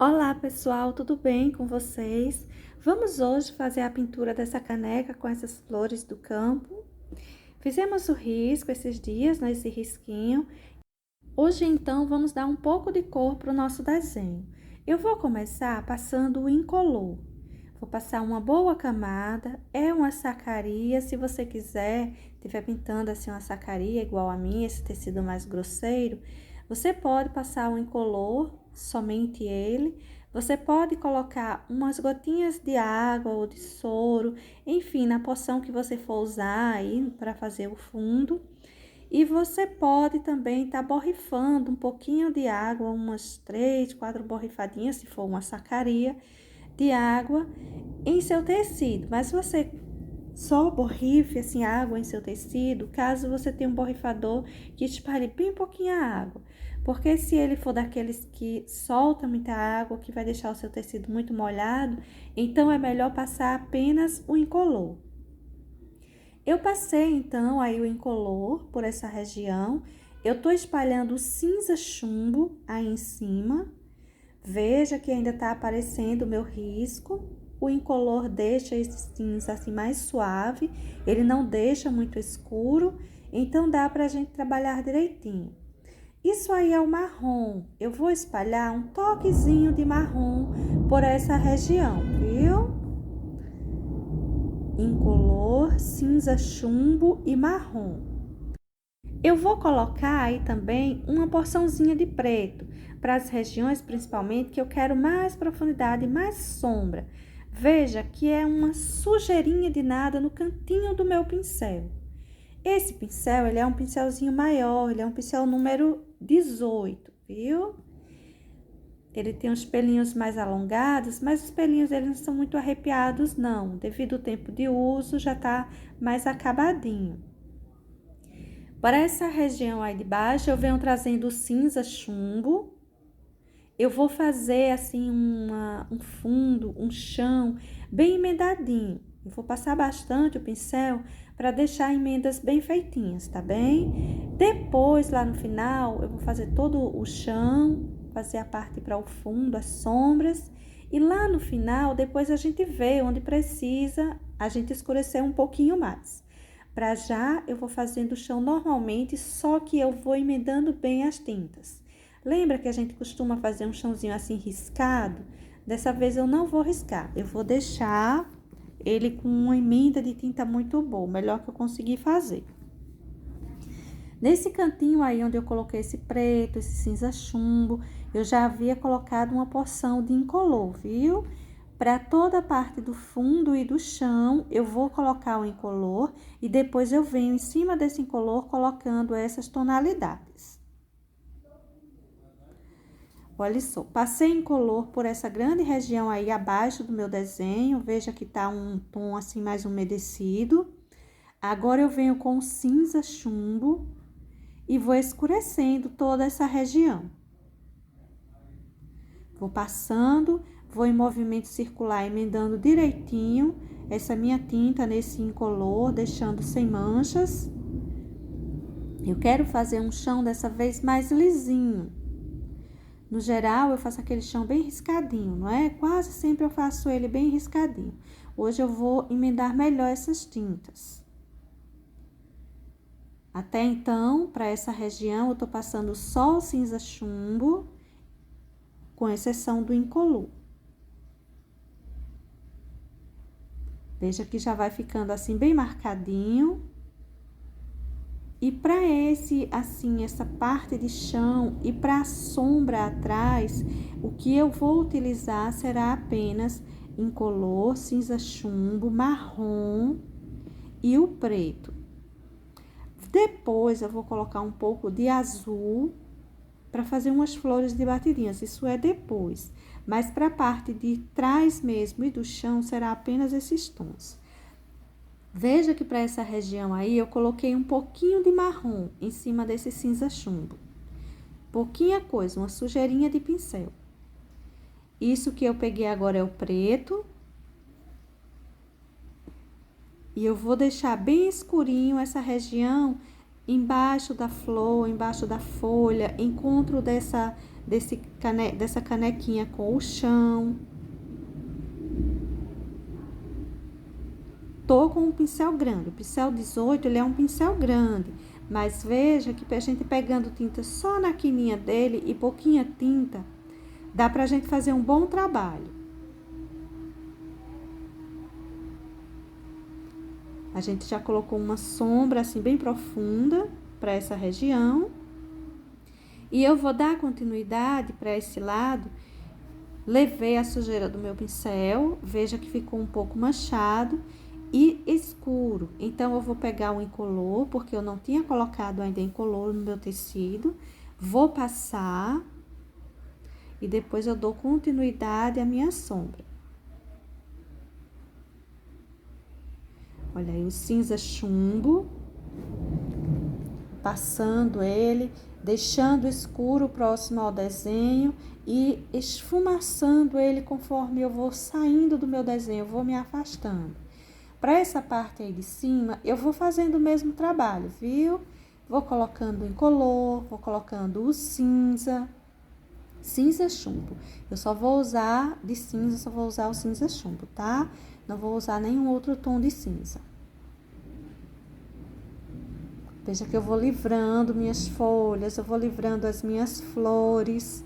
Olá pessoal, tudo bem com vocês? Vamos hoje fazer a pintura dessa caneca com essas flores do campo. Fizemos o risco esses dias, esse risquinho. Hoje então vamos dar um pouco de cor para o nosso desenho. Eu vou começar passando o incolor. Vou passar uma boa camada, é uma sacaria, se você quiser, estiver pintando assim uma sacaria igual a minha, esse tecido mais grosseiro, você pode passar o incolor, somente ele. Você pode colocar umas gotinhas de água ou de soro, enfim, na porção que você for usar aí para fazer o fundo. E você pode também estar borrifando um pouquinho de água, umas 3, 4 borrifadinhas, se for uma sacaria, de água em seu tecido. Mas se você só borrife assim água em seu tecido, caso você tenha um borrifador que espalhe bem pouquinho a água. Porque se ele for daqueles que solta muita água, que vai deixar o seu tecido muito molhado, então é melhor passar apenas o incolor. Eu passei então aí o incolor por essa região. Eu tô espalhando o cinza chumbo aí em cima. Veja que ainda tá aparecendo o meu risco. O incolor deixa esse cinza assim mais suave, ele não deixa muito escuro, então dá pra gente trabalhar direitinho. Isso aí é o marrom. Eu vou espalhar um toquezinho de marrom por essa região, viu? Incolor, cinza chumbo e marrom. Eu vou colocar aí também uma porçãozinha de preto, para as regiões principalmente que eu quero mais profundidade, mais sombra. Veja que é uma sujeirinha de nada no cantinho do meu pincel. Esse pincel, ele é um pincelzinho maior, ele é um pincel número 18, viu? Ele tem os pelinhos mais alongados, mas os pelinhos dele não são muito arrepiados, não. Devido ao tempo de uso, já tá mais acabadinho. Para essa região aí de baixo, eu venho trazendo o cinza chumbo. Eu vou fazer assim um fundo, um chão bem emendadinho. Eu vou passar bastante o pincel para deixar emendas bem feitinhas, tá bem? Depois, lá no final, eu vou fazer todo o chão, fazer a parte para o fundo, as sombras. E lá no final, depois a gente vê onde precisa a gente escurecer um pouquinho mais. Para já, eu vou fazendo o chão normalmente, só que eu vou emendando bem as tintas. Lembra que a gente costuma fazer um chãozinho assim riscado? Dessa vez eu não vou riscar, eu vou deixar ele com uma emenda de tinta muito boa, melhor que eu consegui fazer. Nesse cantinho aí onde eu coloquei esse preto, esse cinza chumbo, eu já havia colocado uma porção de incolor, viu? Para toda a parte do fundo e do chão, eu vou colocar o incolor e depois eu venho em cima desse incolor colocando essas tonalidades. Olha só, passei incolor por essa grande região aí abaixo do meu desenho, veja que tá um tom assim mais umedecido. Agora eu venho com o cinza chumbo e vou escurecendo toda essa região. Vou passando, vou em movimento circular, emendando direitinho essa minha tinta nesse incolor, deixando sem manchas. Eu quero fazer um chão dessa vez mais lisinho. No geral, eu faço aquele chão bem riscadinho, não é? Quase sempre eu faço ele bem riscadinho. Hoje eu vou emendar melhor essas tintas. Até então, para essa região, eu tô passando só o cinza chumbo, com exceção do incolor. Veja que já vai ficando assim bem marcadinho. E para essa parte de chão e para a sombra atrás, o que eu vou utilizar será apenas incolor, cinza chumbo, marrom e o preto. Depois eu vou colocar um pouco de azul para fazer umas flores de batidinhas, isso é depois. Mas para a parte de trás mesmo e do chão será apenas esses tons. Veja que para essa região aí eu coloquei um pouquinho de marrom em cima desse cinza chumbo. Pouquinha coisa, uma sujeirinha de pincel. Isso que eu peguei agora é o preto. E eu vou deixar bem escurinho essa região embaixo da flor, embaixo da folha, encontro dessa canequinha com o chão. Tô com um pincel grande, o pincel 18, ele é um pincel grande, mas veja que a gente pegando tinta só na quininha dele e pouquinha tinta, dá pra gente fazer um bom trabalho. A gente já colocou uma sombra assim bem profunda para essa região. E eu vou dar continuidade para esse lado. Levei a sujeira do meu pincel, veja que ficou um pouco manchado e escuro. Então, eu vou pegar o incolor, porque eu não tinha colocado ainda incolor no meu tecido. Vou passar e depois eu dou continuidade à minha sombra. Olha aí o cinza chumbo, passando ele, deixando escuro próximo ao desenho e esfumaçando ele conforme eu vou saindo do meu desenho, eu vou me afastando. Para essa parte aí de cima, eu vou fazendo o mesmo trabalho, viu? Vou colocando incolor, vou colocando o cinza chumbo. Eu só vou usar de cinza, só vou usar o cinza chumbo, tá? Não vou usar nenhum outro tom de cinza. Veja que eu vou livrando minhas folhas, eu vou livrando as minhas flores.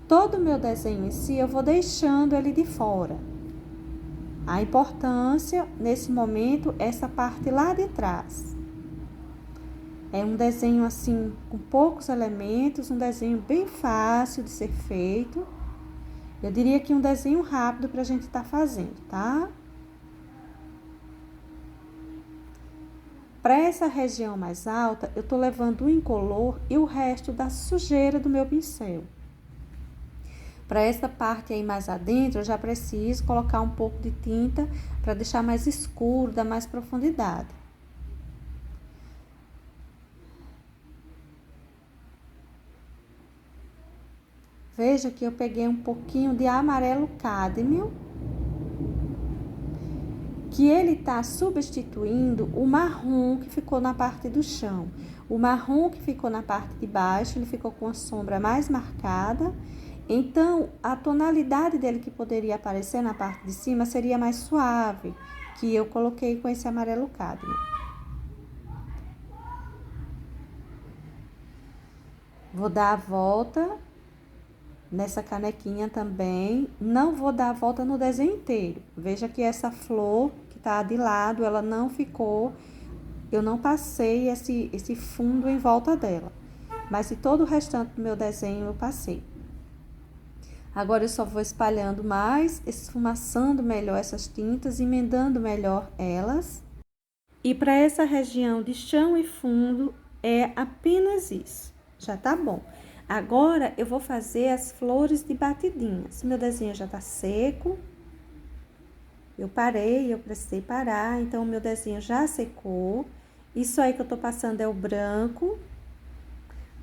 Todo o meu desenho em si, eu vou deixando ele de fora. A importância, nesse momento, essa parte lá de trás. É um desenho assim, com poucos elementos, um desenho bem fácil de ser feito. Eu diria que um desenho rápido pra gente tá fazendo, tá? Para essa região mais alta, eu tô levando o incolor e o resto da sujeira do meu pincel. Para essa parte aí mais adentro, eu já preciso colocar um pouco de tinta para deixar mais escuro, dar mais profundidade. Veja que eu peguei um pouquinho de amarelo cádmio, que ele tá substituindo o marrom que ficou na parte do chão. O marrom que ficou na parte de baixo, ele ficou com a sombra mais marcada. Então, a tonalidade dele que poderia aparecer na parte de cima seria mais suave, que eu coloquei com esse amarelo cádmio. Vou dar a volta nessa canequinha também. Não vou dar a volta no desenho inteiro. Veja que essa flor que tá de lado, ela não ficou... Eu não passei esse fundo em volta dela. Mas de todo o restante do meu desenho, eu passei. Agora, eu só vou espalhando mais, esfumaçando melhor essas tintas, emendando melhor elas. E para essa região de chão e fundo, é apenas isso. Já tá bom. Agora, eu vou fazer as flores de batidinhas. Meu desenho já tá seco. Eu parei, eu precisei parar, então o meu desenho já secou. Isso aí que eu tô passando é o branco.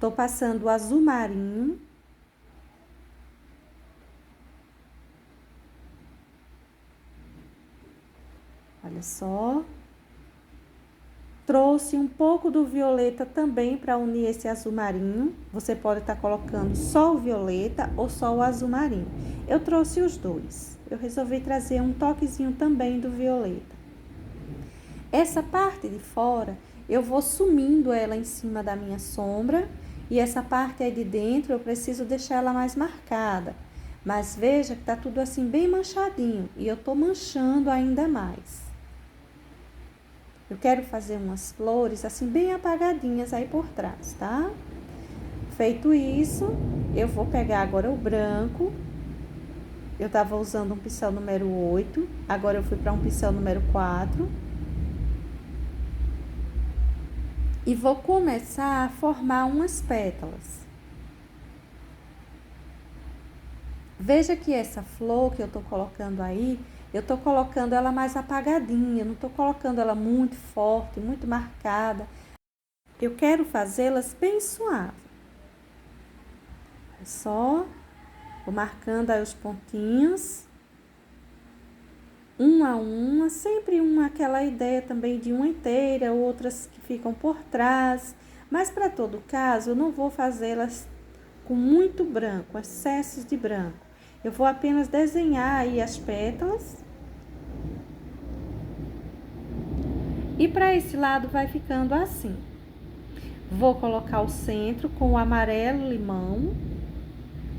Tô passando o azul marinho. Olha só. Trouxe um pouco do violeta também para unir esse azul marinho. Você pode estar colocando só o violeta ou só o azul marinho. Eu trouxe os dois. Eu resolvi trazer um toquezinho também do violeta. Essa parte de fora, eu vou sumindo ela em cima da minha sombra. E essa parte aí de dentro, eu preciso deixar ela mais marcada. Mas veja que tá tudo assim bem manchadinho. E eu tô manchando ainda mais. Eu quero fazer umas flores assim bem apagadinhas aí por trás, tá? Feito isso, eu vou pegar agora o branco. Eu tava usando um pincel número 8, agora eu fui para um pincel número 4. E vou começar a formar umas pétalas. Veja que essa flor que eu tô colocando aí, eu tô colocando ela mais apagadinha, não tô colocando ela muito forte, muito marcada. Eu quero fazê-las bem suave. É só, vou marcando aí os pontinhos. Uma a uma, sempre aquela ideia também de uma inteira, outras que ficam por trás. Mas para todo caso, eu não vou fazê-las com muito branco, excessos de branco. Eu vou apenas desenhar aí as pétalas. E para esse lado vai ficando assim. Vou colocar o centro com o amarelo limão.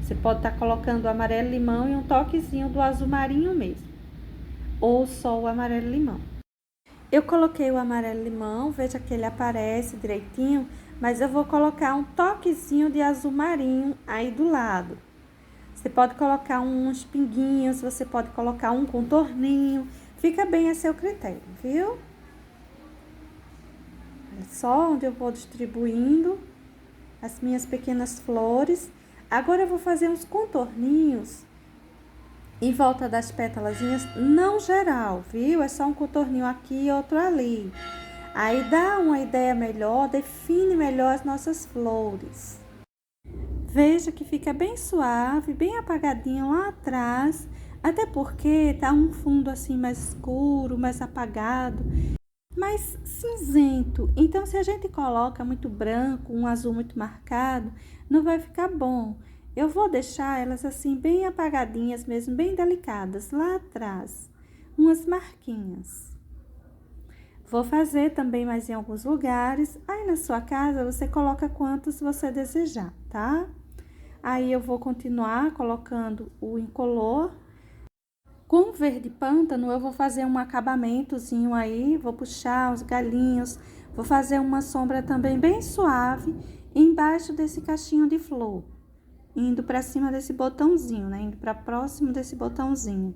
Você pode estar colocando o amarelo limão e um toquezinho do azul marinho mesmo. Ou só o amarelo limão. Eu coloquei o amarelo limão, veja que ele aparece direitinho, mas eu vou colocar um toquezinho de azul marinho aí do lado. Você pode colocar uns pinguinhos, você pode colocar um contorninho, fica bem a seu critério, viu? Olha só onde eu vou distribuindo as minhas pequenas flores. Agora eu vou fazer uns contorninhos em volta das pétalazinhas, não geral, viu? É só um contorninho aqui e outro ali. Aí dá uma ideia melhor, define melhor as nossas flores. Veja que fica bem suave, bem apagadinho lá atrás, até porque tá um fundo assim mais escuro, mais apagado, mais cinzento. Então, se a gente coloca muito branco, um azul muito marcado, não vai ficar bom. Eu vou deixar elas assim bem apagadinhas mesmo, bem delicadas, lá atrás, umas marquinhas. Vou fazer também mais em alguns lugares. Aí na sua casa você coloca quantos você desejar, tá? Aí eu vou continuar colocando o incolor. Com o verde pântano eu vou fazer um acabamentozinho aí, vou puxar os galinhos, vou fazer uma sombra também bem suave embaixo desse cachinho de flor. Indo para cima desse botãozinho, né? Indo para próximo desse botãozinho.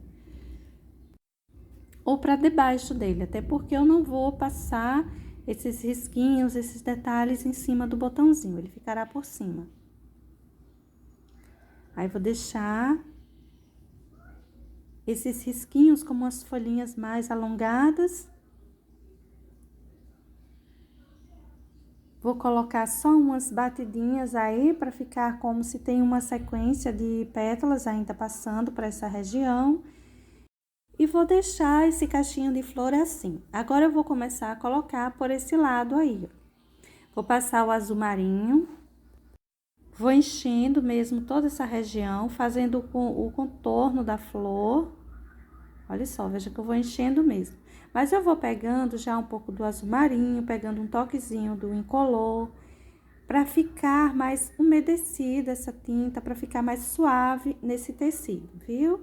Ou para debaixo dele, até porque eu não vou passar esses risquinhos, esses detalhes em cima do botãozinho, ele ficará por cima. Aí, vou deixar esses risquinhos como as folhinhas mais alongadas. Vou colocar só umas batidinhas aí para ficar como se tem uma sequência de pétalas ainda passando para essa região. E vou deixar esse cachinho de flor assim. Agora eu vou começar a colocar por esse lado aí. Vou passar o azul marinho. Vou enchendo mesmo toda essa região, fazendo o contorno da flor. Olha só, veja que eu vou enchendo mesmo. Mas eu vou pegando já um pouco do azul marinho, pegando um toquezinho do incolor, para ficar mais umedecida essa tinta, para ficar mais suave nesse tecido, viu?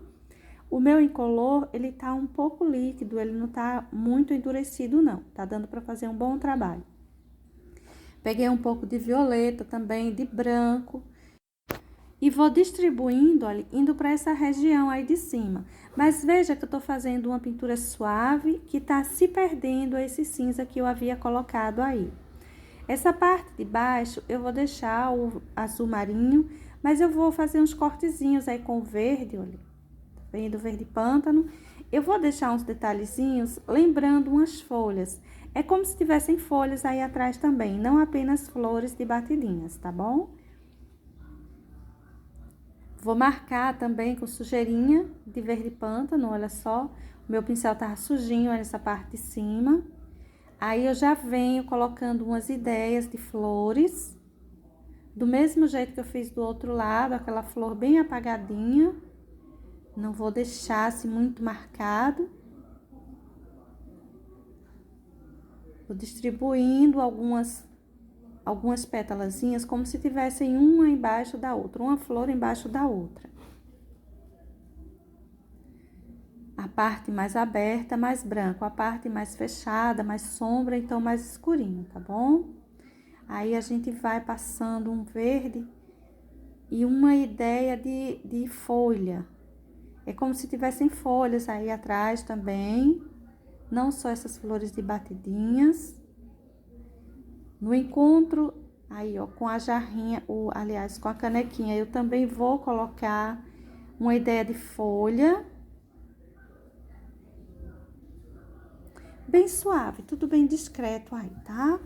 O meu incolor, ele tá um pouco líquido, ele não tá muito endurecido não, tá dando para fazer um bom trabalho. Peguei um pouco de violeta também, de branco. E vou distribuindo, olha, indo para essa região aí de cima. Mas veja que eu tô fazendo uma pintura suave, que tá se perdendo esse cinza que eu havia colocado aí. Essa parte de baixo, eu vou deixar o azul marinho, mas eu vou fazer uns cortezinhos aí com o verde, olha. Tá vendo? O verde pântano. Eu vou deixar uns detalhezinhos, lembrando umas folhas. É como se tivessem folhas aí atrás também, não apenas flores de batidinhas, tá bom? Vou marcar também com sujeirinha de verde pântano, olha só. O meu pincel tava sujinho nessa parte de cima. Aí, eu já venho colocando umas ideias de flores. Do mesmo jeito que eu fiz do outro lado, aquela flor bem apagadinha. Não vou deixar assim muito marcado. Vou distribuindo algumas pétalazinhas como se tivessem uma embaixo da outra, uma flor embaixo da outra. A parte mais aberta, mais branco, a parte mais fechada, mais sombra, então mais escurinho, tá bom? Aí, a gente vai passando um verde e uma ideia de folha. É como se tivessem folhas aí atrás também, não só essas flores de batidinhas. No encontro, aí, ó, com a jarrinha, aliás, com a canequinha, eu também vou colocar uma ideia de folha. Bem suave, tudo bem discreto aí, tá?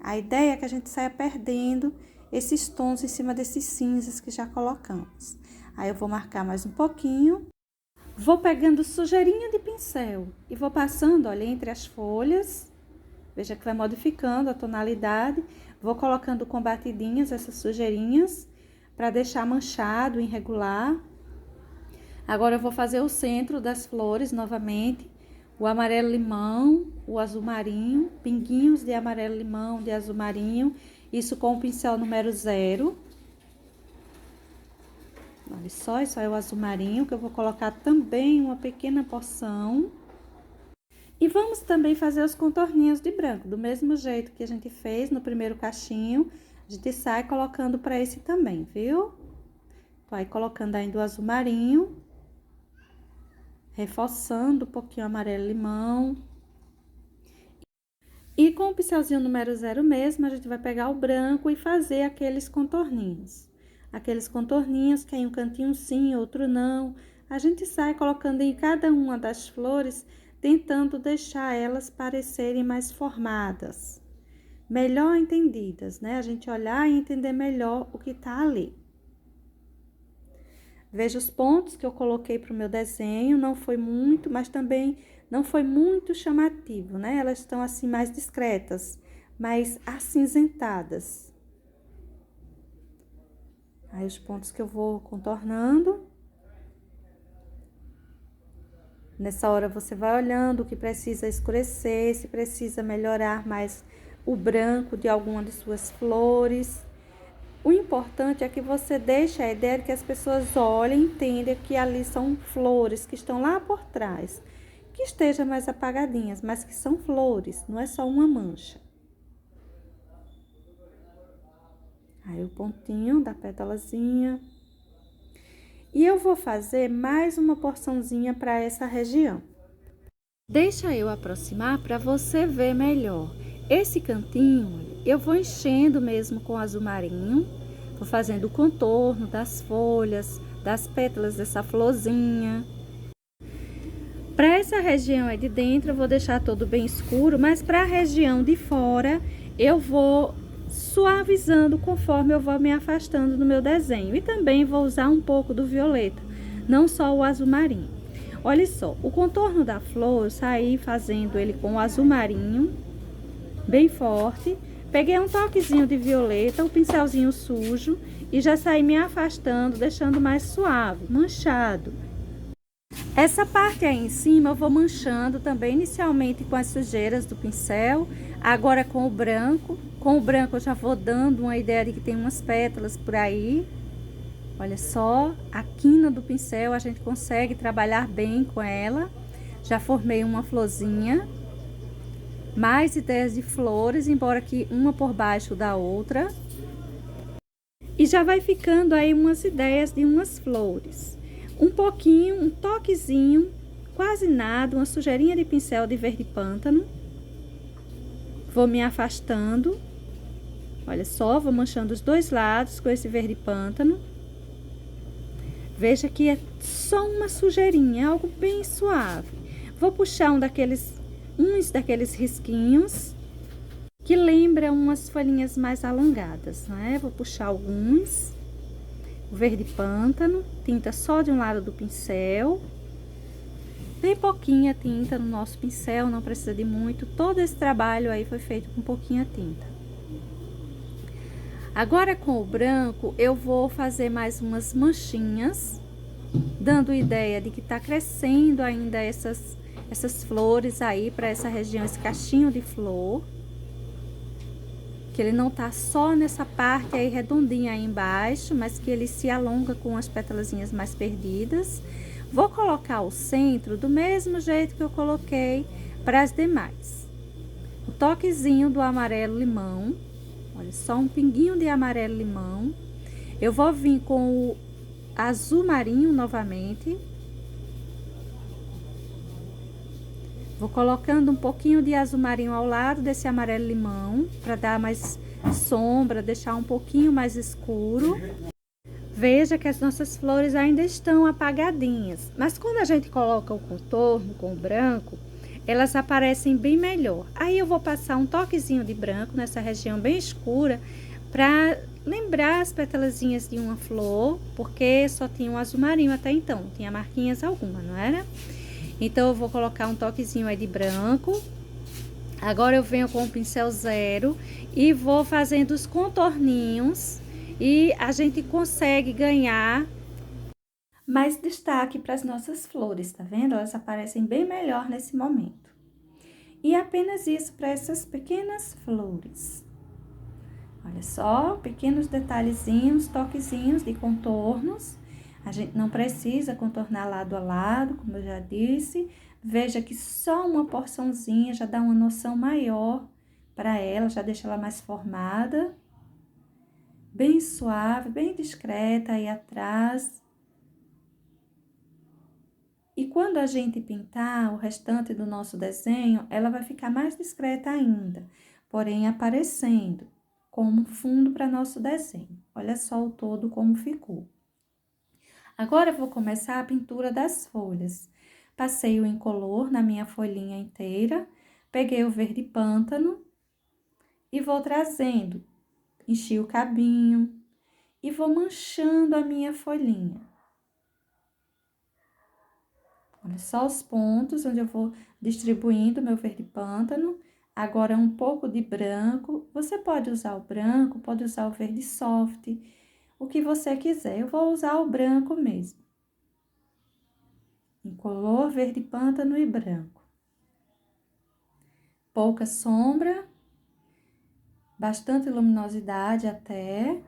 A ideia é que a gente saia perdendo esses tons em cima desses cinzas que já colocamos. Aí, eu vou marcar mais um pouquinho. Vou pegando sujeirinha de pincel e vou passando, olha, entre as folhas. Veja que vai modificando a tonalidade. Vou colocando com batidinhas essas sujeirinhas para deixar manchado, irregular. Agora eu vou fazer o centro das flores novamente. O amarelo limão, o azul marinho, pinguinhos de amarelo limão, de azul marinho. Isso com o pincel número 0. Olha só, isso aí é o azul marinho, que eu vou colocar também uma pequena porção. E vamos também fazer os contorninhos de branco, do mesmo jeito que a gente fez no primeiro cachinho, a gente sai colocando para esse também, viu? Tô aí colocando ainda o azul marinho, reforçando um pouquinho o amarelo limão. E com o pincelzinho número 0 mesmo, a gente vai pegar o branco e fazer aqueles contorninhos. Aqueles contorninhos que em um cantinho sim, outro não. A gente sai colocando em cada uma das flores, tentando deixar elas parecerem mais formadas, melhor entendidas, né? A gente olhar e entender melhor o que tá ali. Veja os pontos que eu coloquei para o meu desenho, não foi muito, mas também não foi muito chamativo, né? Elas estão assim mais discretas, mais acinzentadas. Aí os pontos que eu vou contornando. Nessa hora você vai olhando o que precisa escurecer, se precisa melhorar mais o branco de alguma de suas flores. O importante é que você deixe a ideia de que as pessoas olhem e entendam que ali são flores que estão lá por trás, que estejam mais apagadinhas, mas que são flores, não é só uma mancha. Aí o pontinho da pétalazinha. E eu vou fazer mais uma porçãozinha para essa região. Deixa eu aproximar para você ver melhor. Esse cantinho, eu vou enchendo mesmo com azul marinho. Vou fazendo o contorno das folhas, das pétalas dessa florzinha. Para essa região aí de dentro, eu vou deixar todo bem escuro, mas para a região de fora, eu vou suavizando conforme eu vou me afastando do meu desenho. E também vou usar um pouco do violeta, não só o azul marinho. Olha só, o contorno da flor, eu saí fazendo ele com o azul marinho, bem forte. Peguei um toquezinho de violeta, um pincelzinho sujo e já saí me afastando, deixando mais suave, manchado. Essa parte aí em cima eu vou manchando também, inicialmente com as sujeiras do pincel, agora com o branco. Com o branco eu já vou dando uma ideia de que tem umas pétalas por aí. Olha só, a quina do pincel a gente consegue trabalhar bem com ela. Já formei uma florzinha. Mais ideias de flores, embora que uma por baixo da outra. E já vai ficando aí umas ideias de umas flores. Um pouquinho, um toquezinho, quase nada, uma sujeirinha de pincel de verde pântano. Vou me afastando. Olha só, vou manchando os dois lados com esse verde pântano. Veja que é só uma sujeirinha, algo bem suave. Vou puxar uns daqueles risquinhos que lembram umas folhinhas mais alongadas, né? Vou puxar alguns. O verde pântano, tinta só de um lado do pincel. Bem pouquinha tinta no nosso pincel, não precisa de muito. Todo esse trabalho aí foi feito com pouquinha tinta. Agora com o branco, eu vou fazer mais umas manchinhas, dando ideia de que tá crescendo ainda essas flores aí para essa região, esse cachinho de flor. Que ele não tá só nessa parte aí redondinha aí embaixo, mas que ele se alonga com as pétalazinhas mais perdidas. Vou colocar o centro do mesmo jeito que eu coloquei para as demais. O toquezinho do amarelo limão, olha só, um pinguinho de amarelo limão. Eu vou vir com o azul marinho novamente. Vou colocando um pouquinho de azul marinho ao lado desse amarelo limão, para dar mais sombra, deixar um pouquinho mais escuro. Veja que as nossas flores ainda estão apagadinhas, mas quando a gente coloca o contorno com o branco, elas aparecem bem melhor. Aí eu vou passar um toquezinho de branco nessa região bem escura, para lembrar as pétalazinhas de uma flor, porque só tinha um azul marinho até então, não tinha marquinhas alguma, não era? Então, eu vou colocar um toquezinho aí de branco. Agora eu venho com o pincel zero e vou fazendo os contorninhos e a gente consegue ganhar mais destaque para as nossas flores, tá vendo? Elas aparecem bem melhor nesse momento. E apenas isso para essas pequenas flores. Olha só, pequenos detalhezinhos, toquezinhos de contornos. A gente não precisa contornar lado a lado, como eu já disse. Veja que só uma porçãozinha já dá uma noção maior para ela, já deixa ela mais formada. Bem suave, bem discreta aí atrás. E quando a gente pintar o restante do nosso desenho, ela vai ficar mais discreta ainda, porém aparecendo como fundo para nosso desenho. Olha só o todo como ficou. Agora eu vou começar a pintura das folhas. Passei o incolor na minha folhinha inteira, peguei o verde pântano e vou trazendo, enchi o cabinho e vou manchando a minha folhinha. Olha só os pontos onde eu vou distribuindo meu verde pântano. Agora, um pouco de branco. Você pode usar o branco, pode usar o verde soft, o que você quiser. Eu vou usar o branco mesmo. Incolor, verde pântano e branco. Pouca sombra, bastante luminosidade até.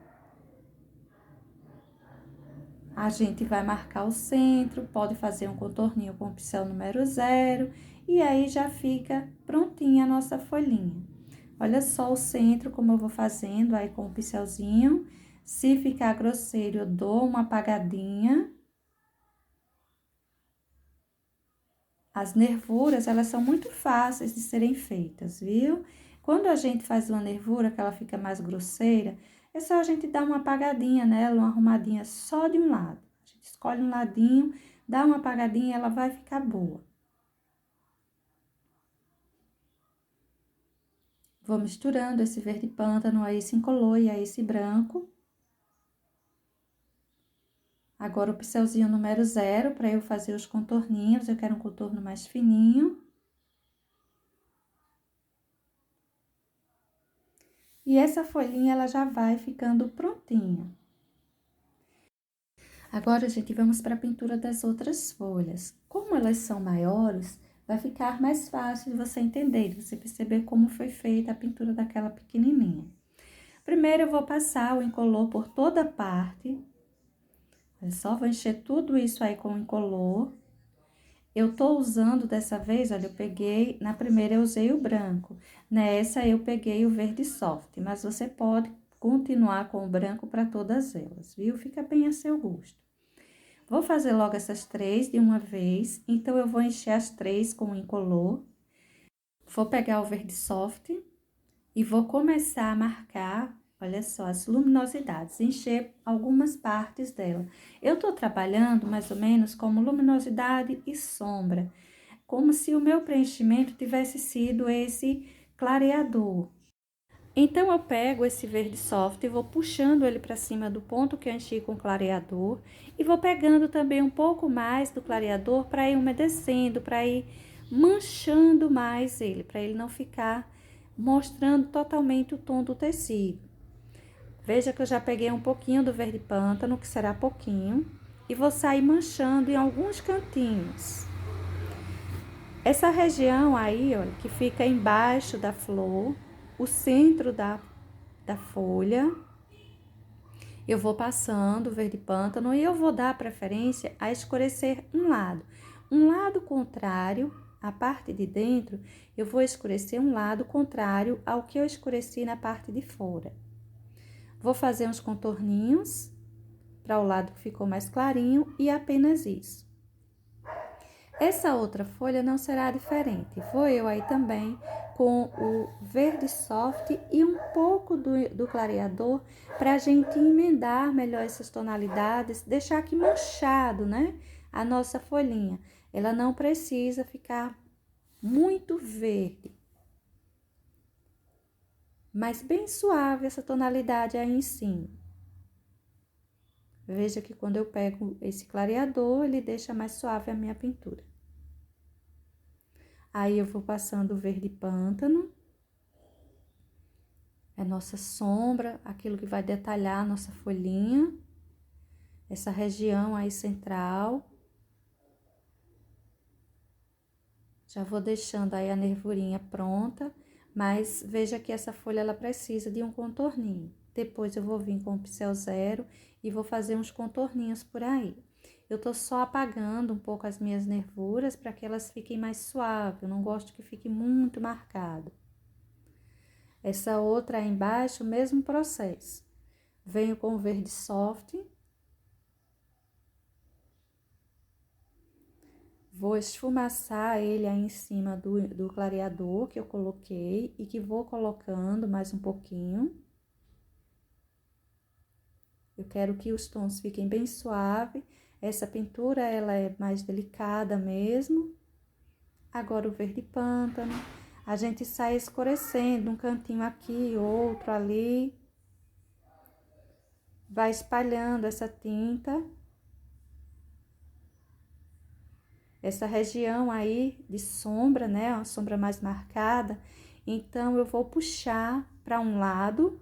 A gente vai marcar o centro, pode fazer um contorninho com o pincel número 0 e aí já fica prontinha a nossa folhinha. Olha só o centro como eu vou fazendo aí com o pincelzinho. Se ficar grosseiro, eu dou uma apagadinha. As nervuras, elas são muito fáceis de serem feitas, viu? Quando a gente faz uma nervura que ela fica mais grosseira, é só a gente dar uma apagadinha nela, uma arrumadinha só de um lado. A gente escolhe um ladinho, dá uma apagadinha e ela vai ficar boa. Vou misturando esse verde pântano a esse incolor e a esse branco. Agora, o pincelzinho número 0 para eu fazer os contorninhos. Eu quero um contorno mais fininho. E essa folhinha, ela já vai ficando prontinha. Agora, gente, vamos para a pintura das outras folhas. Como elas são maiores, vai ficar mais fácil de você entender, de você perceber como foi feita a pintura daquela pequenininha. Primeiro, eu vou passar o incolor por toda a parte. Olha só, vou encher tudo isso aí com o incolor. Eu tô usando dessa vez, olha, eu peguei, na primeira eu usei o branco, nessa eu peguei o verde soft, mas você pode continuar com o branco para todas elas, viu? Fica bem a seu gosto. Vou fazer logo essas 3 de uma vez, então eu vou encher as 3 com o incolor. Vou pegar o verde soft e vou começar a marcar, olha só, as luminosidades, encher algumas partes dela. Eu tô trabalhando mais ou menos como luminosidade e sombra, como se o meu preenchimento tivesse sido esse clareador. Então, eu pego esse verde soft e vou puxando ele para cima do ponto que eu enchi com clareador e vou pegando também um pouco mais do clareador para ir umedecendo, para ir manchando mais ele, para ele não ficar mostrando totalmente o tom do tecido. Veja que eu já peguei um pouquinho do verde pântano, que será pouquinho, e vou sair manchando em alguns cantinhos. Essa região aí, olha, que fica embaixo da flor, o centro da folha, eu vou passando o verde pântano e eu vou dar preferência a escurecer um lado. Um lado contrário, a parte de dentro, eu vou escurecer um lado contrário ao que eu escureci na parte de fora. Vou fazer uns contorninhos para o lado que ficou mais clarinho e apenas isso. Essa outra folha não será diferente. Vou eu aí também com o verde soft e um pouco do clareador para a gente emendar melhor essas tonalidades, deixar aqui manchado, né? A nossa folhinha. Ela não precisa ficar muito verde, mas bem suave essa tonalidade aí em cima. Veja que quando eu pego esse clareador, ele deixa mais suave a minha pintura. Aí eu vou passando o verde pântano. É nossa sombra, aquilo que vai detalhar a nossa folhinha. Essa região aí central. Já vou deixando aí a nervurinha pronta, mas veja que essa folha ela precisa de um contorninho. Depois eu vou vir com o pincel zero e vou fazer uns contorninhos por aí. Eu tô só apagando um pouco as minhas nervuras para que elas fiquem mais suaves. Eu não gosto que fique muito marcado. Essa outra aí embaixo, o mesmo processo. Venho com o verde soft. Vou esfumaçar ele aí em cima do clareador que eu coloquei e que vou colocando mais um pouquinho. Eu quero que os tons fiquem bem suaves. Essa pintura, ela é mais delicada mesmo. Agora o verde pântano. A gente sai escurecendo um cantinho aqui, outro ali. Vai espalhando essa tinta. Essa região aí de sombra, né? Uma sombra mais marcada. Então, eu vou puxar para um lado,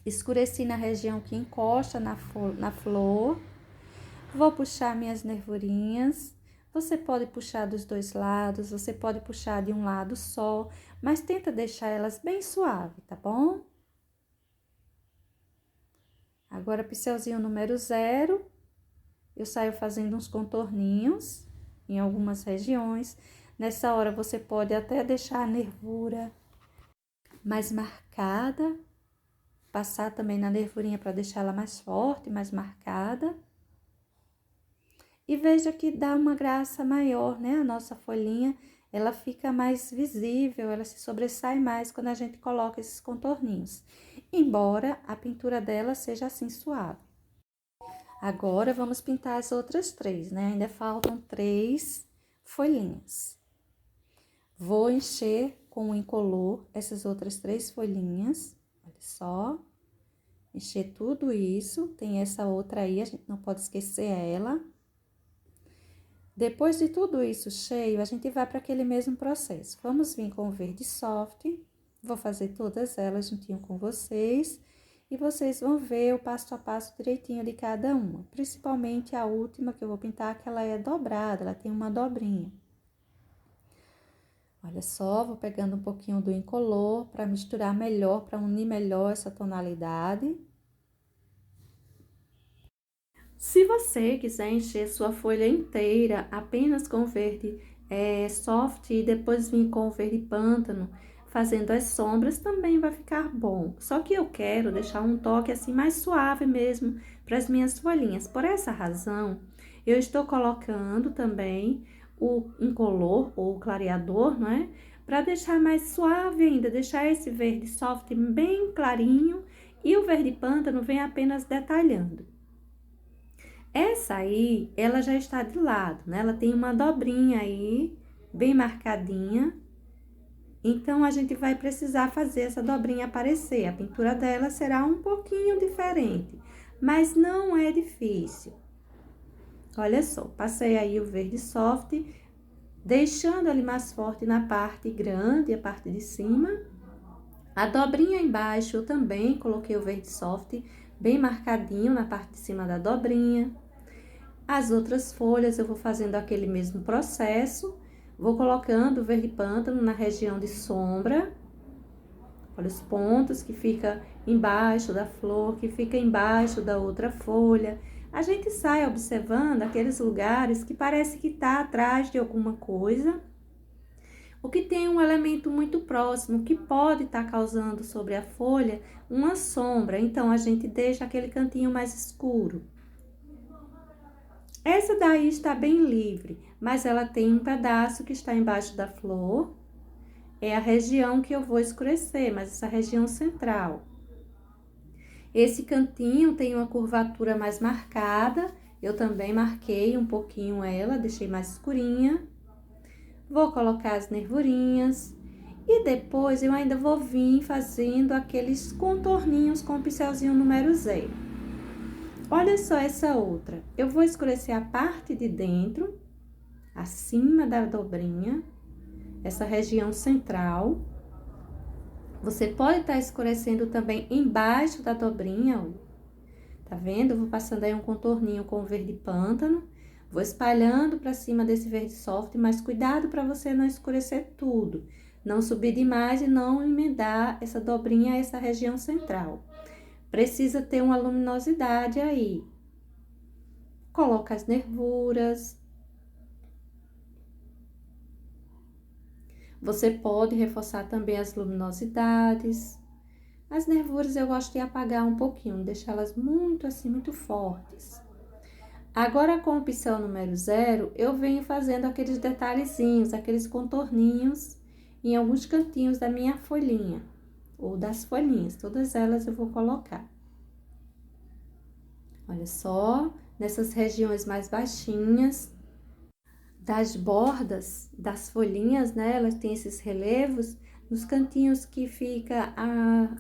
escureci na região que encosta na flor. Vou puxar minhas nervurinhas. Você pode puxar dos dois lados, você pode puxar de um lado só, mas tenta deixar elas bem suaves, tá bom? Agora, pincelzinho número 0, eu saio fazendo uns contorninhos em algumas regiões. Nessa hora, você pode até deixar a nervura mais marcada, passar também na nervurinha para deixar ela mais forte, mais marcada. E veja que dá uma graça maior, né? A nossa folhinha, ela fica mais visível, ela se sobressai mais quando a gente coloca esses contorninhos. Embora a pintura dela seja assim suave. Agora, vamos pintar as outras 3, né? Ainda faltam 3 folhinhas. Vou encher com o incolor essas outras 3 folhinhas. Olha só. Encher tudo isso. Tem essa outra aí, a gente não pode esquecer ela. Depois de tudo isso cheio, a gente vai para aquele mesmo processo. Vamos vir com o verde soft. Vou fazer todas elas juntinho com vocês. E vocês vão ver o passo a passo direitinho de cada uma. Principalmente a última que eu vou pintar, que ela é dobrada, ela tem uma dobrinha. Olha só, vou pegando um pouquinho do incolor para misturar melhor, para unir melhor essa tonalidade. Se você quiser encher sua folha inteira apenas com verde soft e depois vir com o verde pântano, fazendo as sombras, também vai ficar bom. Só que eu quero deixar um toque assim mais suave mesmo para as minhas folhinhas. Por essa razão, eu estou colocando também o incolor ou o clareador, não é? Para deixar mais suave ainda, deixar esse verde soft bem clarinho e o verde pântano vem apenas detalhando. Essa aí, ela já está de lado, né? Ela tem uma dobrinha aí, bem marcadinha. Então, a gente vai precisar fazer essa dobrinha aparecer. A pintura dela será um pouquinho diferente, mas não é difícil. Olha só, passei aí o verde soft, deixando ele mais forte na parte grande, a parte de cima. A dobrinha embaixo, eu também coloquei o verde soft, bem marcadinho na parte de cima da dobrinha. As outras folhas eu vou fazendo aquele mesmo processo. Vou colocando o verde pântano na região de sombra. Olha os pontos que fica embaixo da flor, que fica embaixo da outra folha. A gente sai observando aqueles lugares que parece que tá atrás de alguma coisa. O que tem um elemento muito próximo, que pode estar causando sobre a folha uma sombra. Então, a gente deixa aquele cantinho mais escuro. Essa daí está bem livre, mas ela tem um pedaço que está embaixo da flor. É a região que eu vou escurecer, mas essa região central. Esse cantinho tem uma curvatura mais marcada. Eu também marquei um pouquinho ela, deixei mais escurinha. Vou colocar as nervurinhas. E depois eu ainda vou vir fazendo aqueles contorninhos com o pincelzinho número 0. Olha só essa outra. Eu vou escurecer a parte de dentro, acima da dobrinha. essa região central. Você pode estar escurecendo também embaixo da dobrinha, olha. Tá vendo? Eu vou passando aí um contorninho com o verde pântano. Vou espalhando para cima desse verde soft, mas cuidado para você não escurecer tudo. Não subir demais e não emendar essa dobrinha a essa região central. Precisa ter uma luminosidade aí. Coloca as nervuras. Você pode reforçar também as luminosidades. As nervuras eu gosto de apagar um pouquinho, não deixá-las muito assim, muito fortes. Agora, com o pincel número 0, eu venho fazendo aqueles detalhezinhos, aqueles contorninhos em alguns cantinhos da minha folhinha, ou das folhinhas, todas elas eu vou colocar. Olha só, nessas regiões mais baixinhas, das bordas das folhinhas, né, elas têm esses relevos, nos cantinhos que fica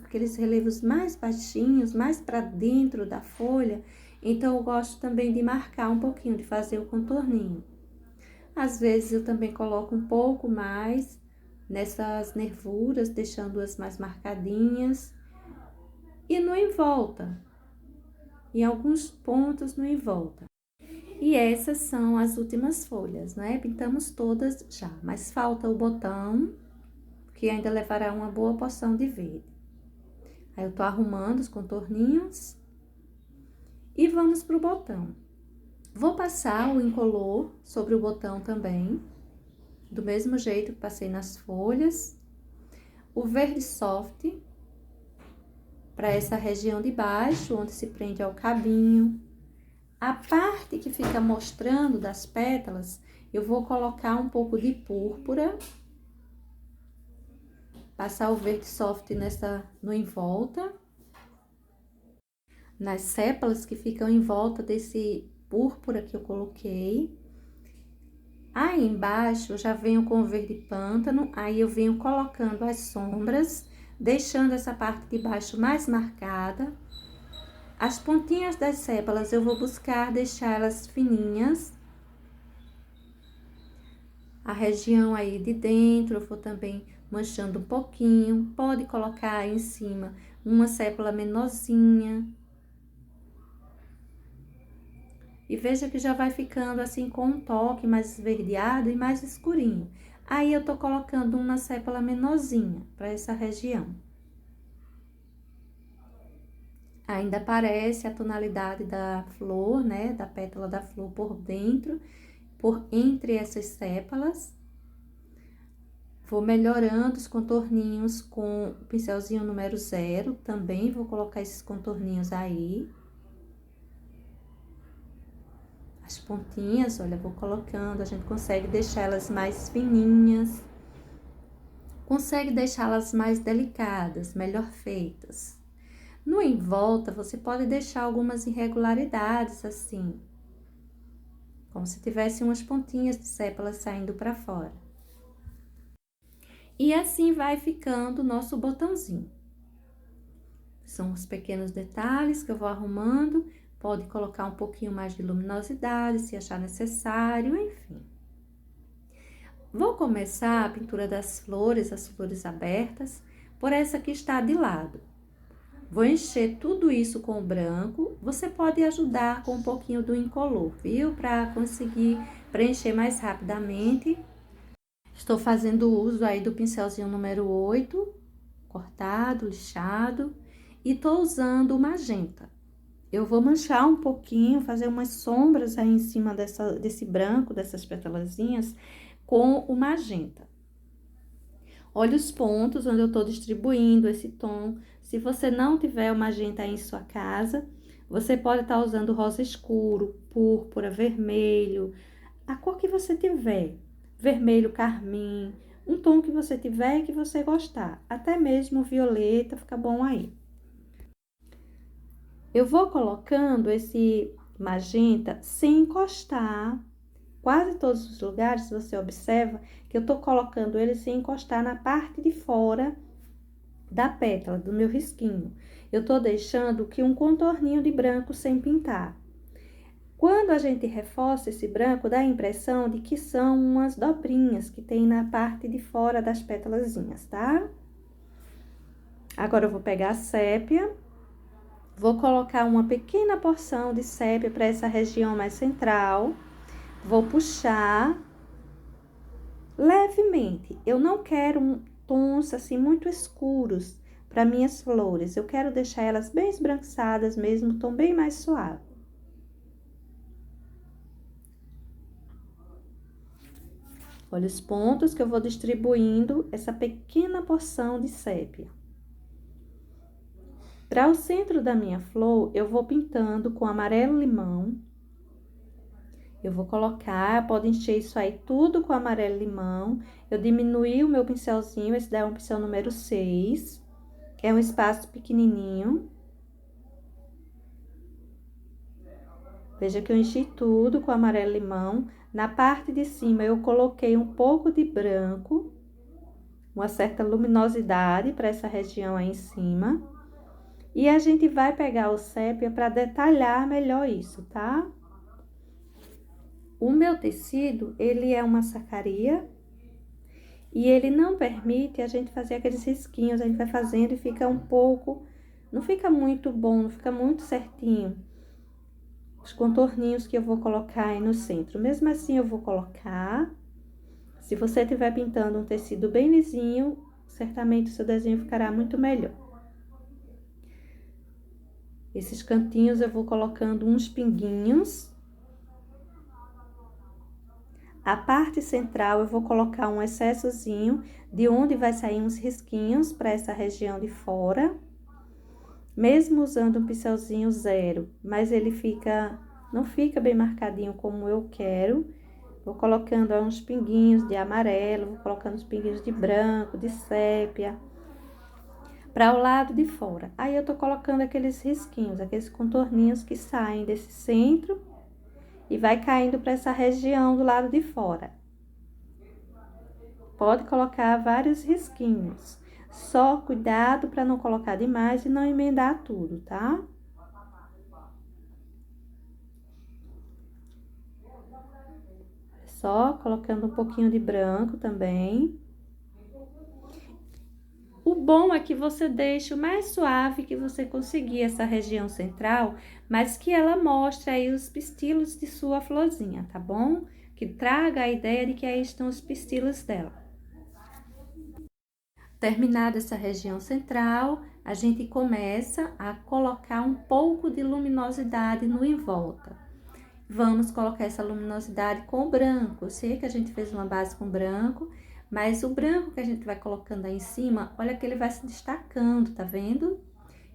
aqueles relevos mais baixinhos, mais para dentro da folha, então eu gosto também de marcar um pouquinho, de fazer o contorninho. Às vezes eu também coloco um pouco mais nessas nervuras, deixando-as mais marcadinhas. E no em volta, em alguns pontos no em volta. E essas são as últimas folhas, né? Pintamos todas já, mas falta o botão, que ainda levará uma boa porção de verde. Aí eu tô arrumando os contorninhos e vamos pro botão. Vou passar o incolor sobre o botão também, do mesmo jeito que passei nas folhas. O verde soft, para essa região de baixo, onde se prende ao cabinho. A parte que fica mostrando das pétalas, eu vou colocar um pouco de púrpura. Passar o verde soft no em volta. Nas sépalas que ficam em volta desse púrpura que eu coloquei. Aí embaixo eu já venho com o verde pântano, aí eu venho colocando as sombras, deixando essa parte de baixo mais marcada. As pontinhas das sépalas eu vou buscar deixá-las fininhas. A região aí de dentro eu vou também manchando um pouquinho. Pode colocar aí em cima uma sépala menorzinha. E veja que já vai ficando assim com um toque mais esverdeado e mais escurinho. Aí eu tô colocando uma sépala menorzinha para essa região. Ainda aparece a tonalidade da flor, né, da pétala da flor por dentro, por entre essas sépalas. Vou melhorando os contorninhos com o pincelzinho número 0, também vou colocar esses contorninhos aí. As pontinhas, olha, vou colocando, a gente consegue deixar elas mais fininhas, consegue deixá-las mais delicadas, melhor feitas. No em volta, você pode deixar algumas irregularidades, assim, como se tivesse umas pontinhas de sépalas saindo para fora. E assim vai ficando o nosso botãozinho. São os pequenos detalhes que eu vou arrumando. Pode colocar um pouquinho mais de luminosidade, se achar necessário, enfim. Vou começar a pintura das flores, as flores abertas, por essa que está de lado. Vou encher tudo isso com o branco. Você pode ajudar com um pouquinho do incolor, viu? Para conseguir preencher mais rapidamente. Estou fazendo uso aí do pincelzinho número 8, cortado, lixado, e tô usando o magenta. Eu vou manchar um pouquinho, fazer umas sombras aí em cima desse branco, dessas pétalazinhas, com o magenta. Olha os pontos onde eu tô distribuindo esse tom. Se você não tiver o magenta aí em sua casa, você pode estar usando rosa escuro, púrpura, vermelho, a cor que você tiver. Vermelho, carmim, um tom que você tiver e que você gostar. Até mesmo violeta, fica bom aí. Eu vou colocando esse magenta sem encostar. Quase todos os lugares, você observa que eu tô colocando ele sem encostar na parte de fora da pétala, do meu risquinho. Eu tô deixando que um contorninho de branco sem pintar. Quando a gente reforça esse branco, dá a impressão de que são umas dobrinhas que tem na parte de fora das pétalazinhas, tá? Agora, eu vou pegar a sépia, vou colocar uma pequena porção de sépia para essa região mais central, vou puxar levemente. Eu não quero tons assim muito escuros para minhas flores, eu quero deixar elas bem esbranquiçadas mesmo, tom bem mais suave. Olha os pontos que eu vou distribuindo essa pequena porção de sépia. Para o centro da minha flor, eu vou pintando com amarelo-limão. Eu vou colocar, pode encher isso aí tudo com amarelo-limão. Eu diminuí o meu pincelzinho, esse daí é um pincel número 6. É um espaço pequenininho. Veja que eu enchi tudo com amarelo-limão. Na parte de cima, eu coloquei um pouco de branco, uma certa luminosidade para essa região aí em cima. E a gente vai pegar o sépia para detalhar melhor isso, tá? O meu tecido, ele é uma sacaria e ele não permite a gente fazer aqueles risquinhos. A gente vai fazendo e fica um pouco, não fica muito bom, não fica muito certinho. Os contorninhos que eu vou colocar aí no centro. Mesmo assim, eu vou colocar. Se você estiver pintando um tecido bem lisinho, certamente o seu desenho ficará muito melhor. Esses cantinhos eu vou colocando uns pinguinhos. A parte central eu vou colocar um excessozinho de onde vai sair uns risquinhos para essa região de fora. Mesmo usando um pincelzinho 0, mas ele não fica bem marcadinho como eu quero. Vou colocando uns pinguinhos de amarelo, vou colocando os pinguinhos de branco, de sépia, para o lado de fora. Aí eu tô colocando aqueles risquinhos, aqueles contorninhos que saem desse centro e vai caindo para essa região do lado de fora. Pode colocar vários risquinhos. Só cuidado para não colocar demais e não emendar tudo, tá? Só colocando um pouquinho de branco também. O bom é que você deixe o mais suave que você conseguir essa região central, mas que ela mostre aí os pistilos de sua florzinha, tá bom? Que traga a ideia de que aí estão os pistilos dela. Terminada essa região central, a gente começa a colocar um pouco de luminosidade no em volta. Vamos colocar essa luminosidade com o branco. Eu sei que a gente fez uma base com branco, mas o branco que a gente vai colocando aí em cima, olha que ele vai se destacando, tá vendo?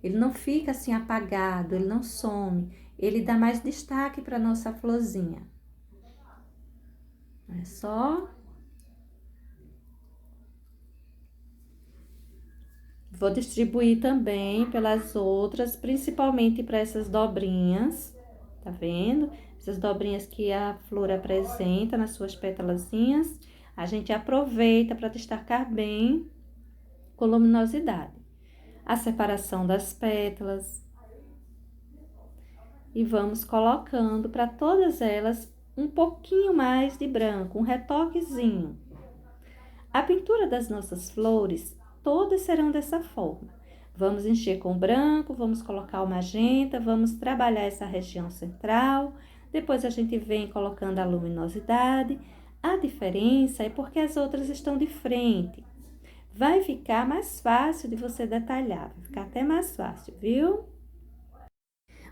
Ele não fica assim apagado, ele não some, ele dá mais destaque para nossa florzinha. Olha só. Vou distribuir também pelas outras, principalmente para essas dobrinhas, tá vendo? Essas dobrinhas que a flor apresenta nas suas pétalazinhas, a gente aproveita para destacar bem com luminosidade. A separação das pétalas. E vamos colocando para todas elas um pouquinho mais de branco, um retoquezinho. A pintura das nossas flores, todas serão dessa forma. Vamos encher com branco, vamos colocar o magenta, vamos trabalhar essa região central. Depois a gente vem colocando a luminosidade. A diferença é porque as outras estão de frente. Vai ficar mais fácil de você detalhar, vai ficar até mais fácil, viu?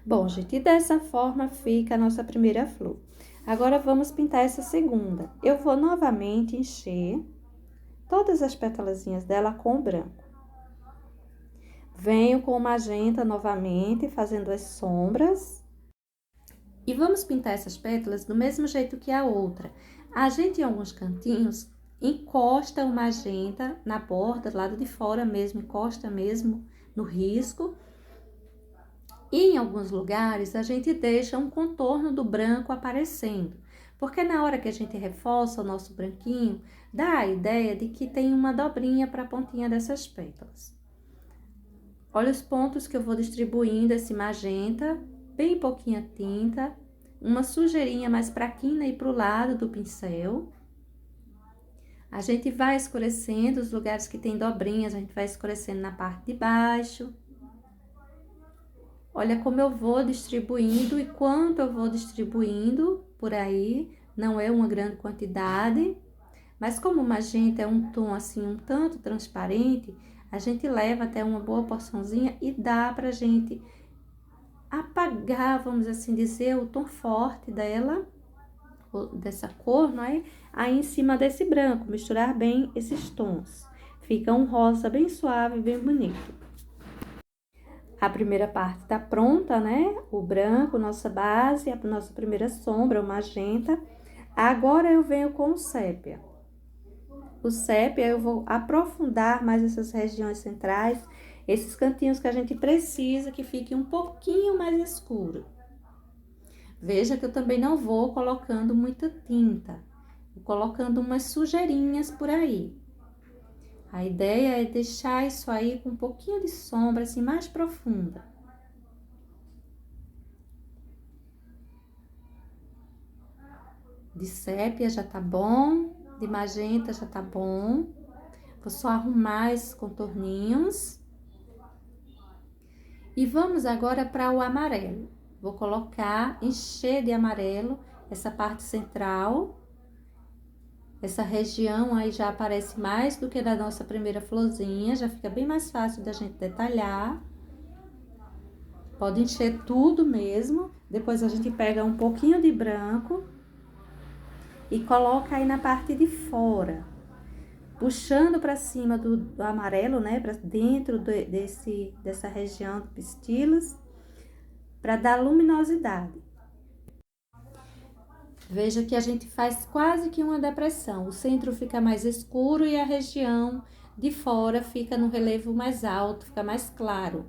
Bom, gente, e dessa forma fica a nossa primeira flor. Agora, vamos pintar essa segunda. Eu vou novamente encher todas as pétalazinhas dela com branco. Venho com o magenta novamente, fazendo as sombras. E vamos pintar essas pétalas do mesmo jeito que a outra. A gente, em alguns cantinhos, encosta o magenta na borda, do lado de fora mesmo, encosta mesmo no risco. E em alguns lugares, a gente deixa um contorno do branco aparecendo. Porque na hora que a gente reforça o nosso branquinho, dá a ideia de que tem uma dobrinha para a pontinha dessas pétalas. Olha os pontos que eu vou distribuindo esse magenta, bem pouquinha tinta. uma sujeirinha mais fraquinha aí pro lado do pincel. A gente vai escurecendo os lugares que tem dobrinhas, a gente vai escurecendo na parte de baixo. Olha como eu vou distribuindo e quanto eu vou distribuindo por aí. Não é uma grande quantidade, mas como o magenta é um tom assim um tanto transparente, a gente leva até uma boa porçãozinha e dá pra gente apagar, vamos assim dizer, o tom forte dela, dessa cor, não é? Aí em cima desse branco, misturar bem esses tons. Fica um rosa bem suave, bem bonito. A primeira parte tá pronta, né? O branco, nossa base, a nossa primeira sombra, o magenta. Agora eu venho com o sépia. O sépia eu vou aprofundar mais essas regiões centrais, esses cantinhos que a gente precisa que fique um pouquinho mais escuro. Veja que eu também não vou colocando muita tinta, vou colocando umas sujeirinhas por aí. A ideia é deixar isso aí com um pouquinho de sombra, assim, mais profunda. De sépia já tá bom, de magenta já tá bom. Vou só arrumar esses contorninhos. E vamos agora para o amarelo. Vou colocar, encher de amarelo essa parte central. Essa região aí já aparece mais do que da nossa primeira florzinha, já fica bem mais fácil da gente detalhar. Pode encher tudo mesmo. Depois a gente pega um pouquinho de branco e coloca aí na parte de fora, puxando para cima do amarelo, né, para dentro dessa região do pistilos, para dar luminosidade. Veja que a gente faz quase que uma depressão. O centro fica mais escuro e a região de fora fica no relevo mais alto, fica mais claro.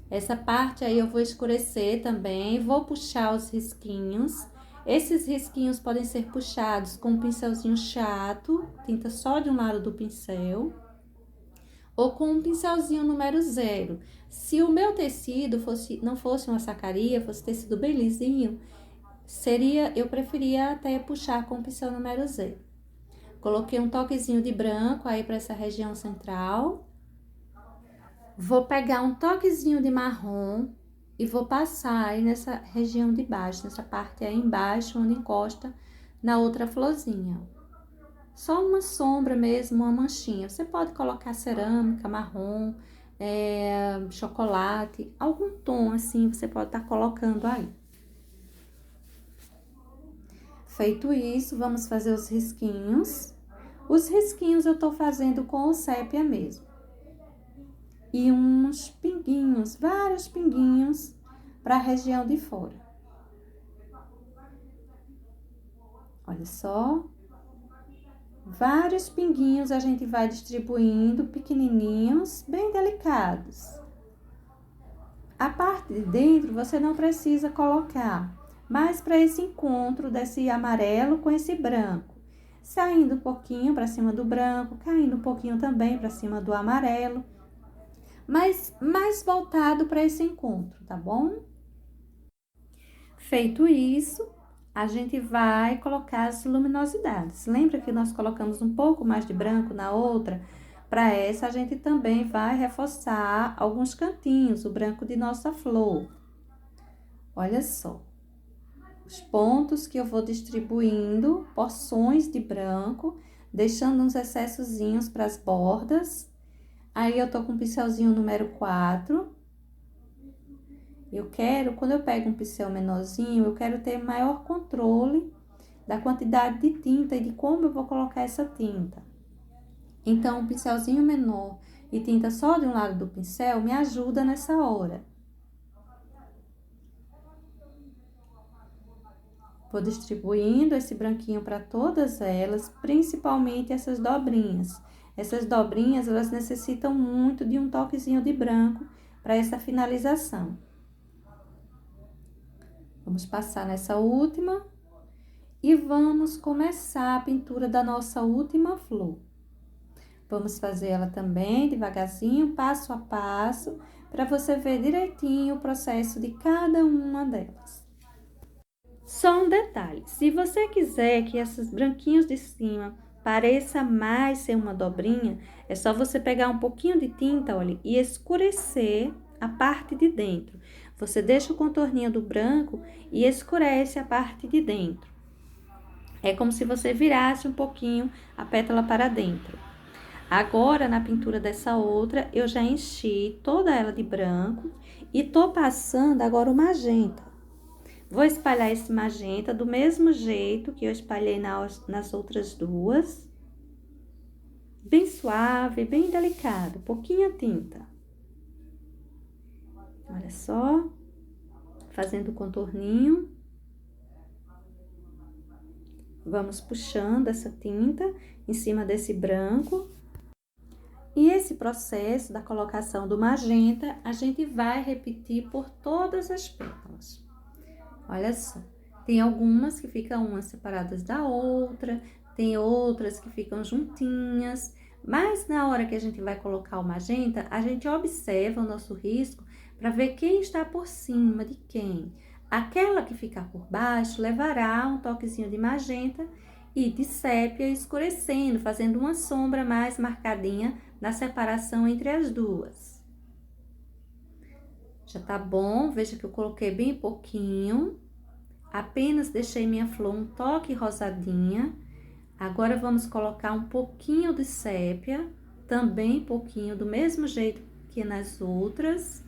Essa parte aí eu vou escurecer também, vou puxar os risquinhos. Esses risquinhos podem ser puxados com um pincelzinho chato, tinta só de um lado do pincel, ou com um pincelzinho número 0. Se o meu tecido não fosse uma sacaria, fosse tecido bem lisinho, eu preferia até puxar com o pincel número 0. Coloquei um toquezinho de branco aí para essa região central. Vou pegar um toquezinho de marrom e vou passar aí nessa região de baixo, nessa parte aí embaixo, onde encosta na outra florzinha. Só uma sombra mesmo, uma manchinha. Você pode colocar cerâmica, marrom, chocolate, algum tom assim você pode estar colocando aí. Feito isso, vamos fazer os risquinhos. Os risquinhos eu tô fazendo com o sépia mesmo. E uns pinguinhos, vários pinguinhos para a região de fora. Olha só. Vários pinguinhos a gente vai distribuindo, pequenininhos, bem delicados. A parte de dentro você não precisa colocar, mas para esse encontro desse amarelo com esse branco, saindo um pouquinho para cima do branco, caindo um pouquinho também para cima do amarelo, mas mais voltado para esse encontro, tá bom? Feito isso, a gente vai colocar as luminosidades. Lembra que nós colocamos um pouco mais de branco na outra? Para essa, a gente também vai reforçar alguns cantinhos, o branco de nossa flor. Olha só. Os pontos que eu vou distribuindo, porções de branco, deixando uns excessozinhos para as bordas. Aí, eu tô com o pincelzinho número 4. Quando eu pego um pincel menorzinho, eu quero ter maior controle da quantidade de tinta e de como eu vou colocar essa tinta. Então, um pincelzinho menor e tinta só de um lado do pincel me ajuda nessa hora. Vou distribuindo esse branquinho para todas elas, principalmente essas dobrinhas. Essas dobrinhas, elas necessitam muito de um toquezinho de branco para essa finalização. Vamos passar nessa última e vamos começar a pintura da nossa última flor. Vamos fazer ela também devagarzinho, passo a passo, para você ver direitinho o processo de cada uma delas. Só um detalhe, se você quiser que esses branquinhos de cima pareça mais ser uma dobrinha, é só você pegar um pouquinho de tinta, olha, e escurecer a parte de dentro. Você deixa o contorninho do branco e escurece a parte de dentro. É como se você virasse um pouquinho a pétala para dentro. Agora, na pintura dessa outra, eu já enchi toda ela de branco e tô passando agora o magenta. Vou espalhar esse magenta do mesmo jeito que eu espalhei nas outras duas. Bem suave, bem delicado, pouquinha tinta. Olha só, fazendo o contorninho. Vamos puxando essa tinta em cima desse branco. E esse processo da colocação do magenta, a gente vai repetir por todas as pétalas. Olha só, tem algumas que ficam umas separadas da outra, tem outras que ficam juntinhas, mas na hora que a gente vai colocar o magenta, a gente observa o nosso risco para ver quem está por cima de quem. Aquela que ficar por baixo levará um toquezinho de magenta e de sépia escurecendo, fazendo uma sombra mais marcadinha na separação entre as duas. Já tá bom, veja que eu coloquei bem pouquinho. Apenas deixei minha flor um toque rosadinha. Agora, vamos colocar um pouquinho de sépia, também pouquinho, do mesmo jeito que nas outras.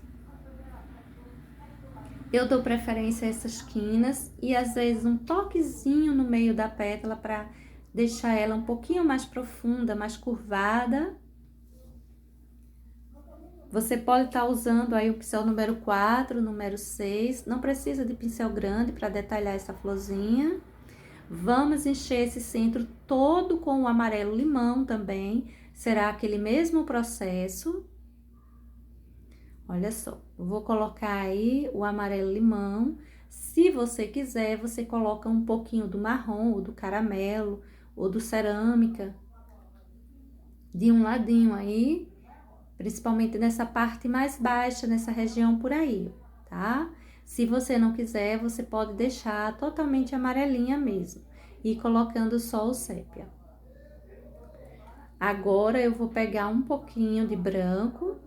Eu dou preferência a essas quinas e, às vezes, um toquezinho no meio da pétala para deixar ela um pouquinho mais profunda, mais curvada. Você pode estar usando aí o pincel número 4, número 6, não precisa de pincel grande para detalhar essa florzinha. Vamos encher esse centro todo com o amarelo limão também, será aquele mesmo processo. Olha só, eu vou colocar aí o amarelo limão. Se você quiser, você coloca um pouquinho do marrom, ou do caramelo, ou do cerâmica, de um ladinho aí, principalmente nessa parte mais baixa, nessa região por aí, tá? Se você não quiser, você pode deixar totalmente amarelinha mesmo e colocando só o sépia. Agora, eu vou pegar um pouquinho de branco,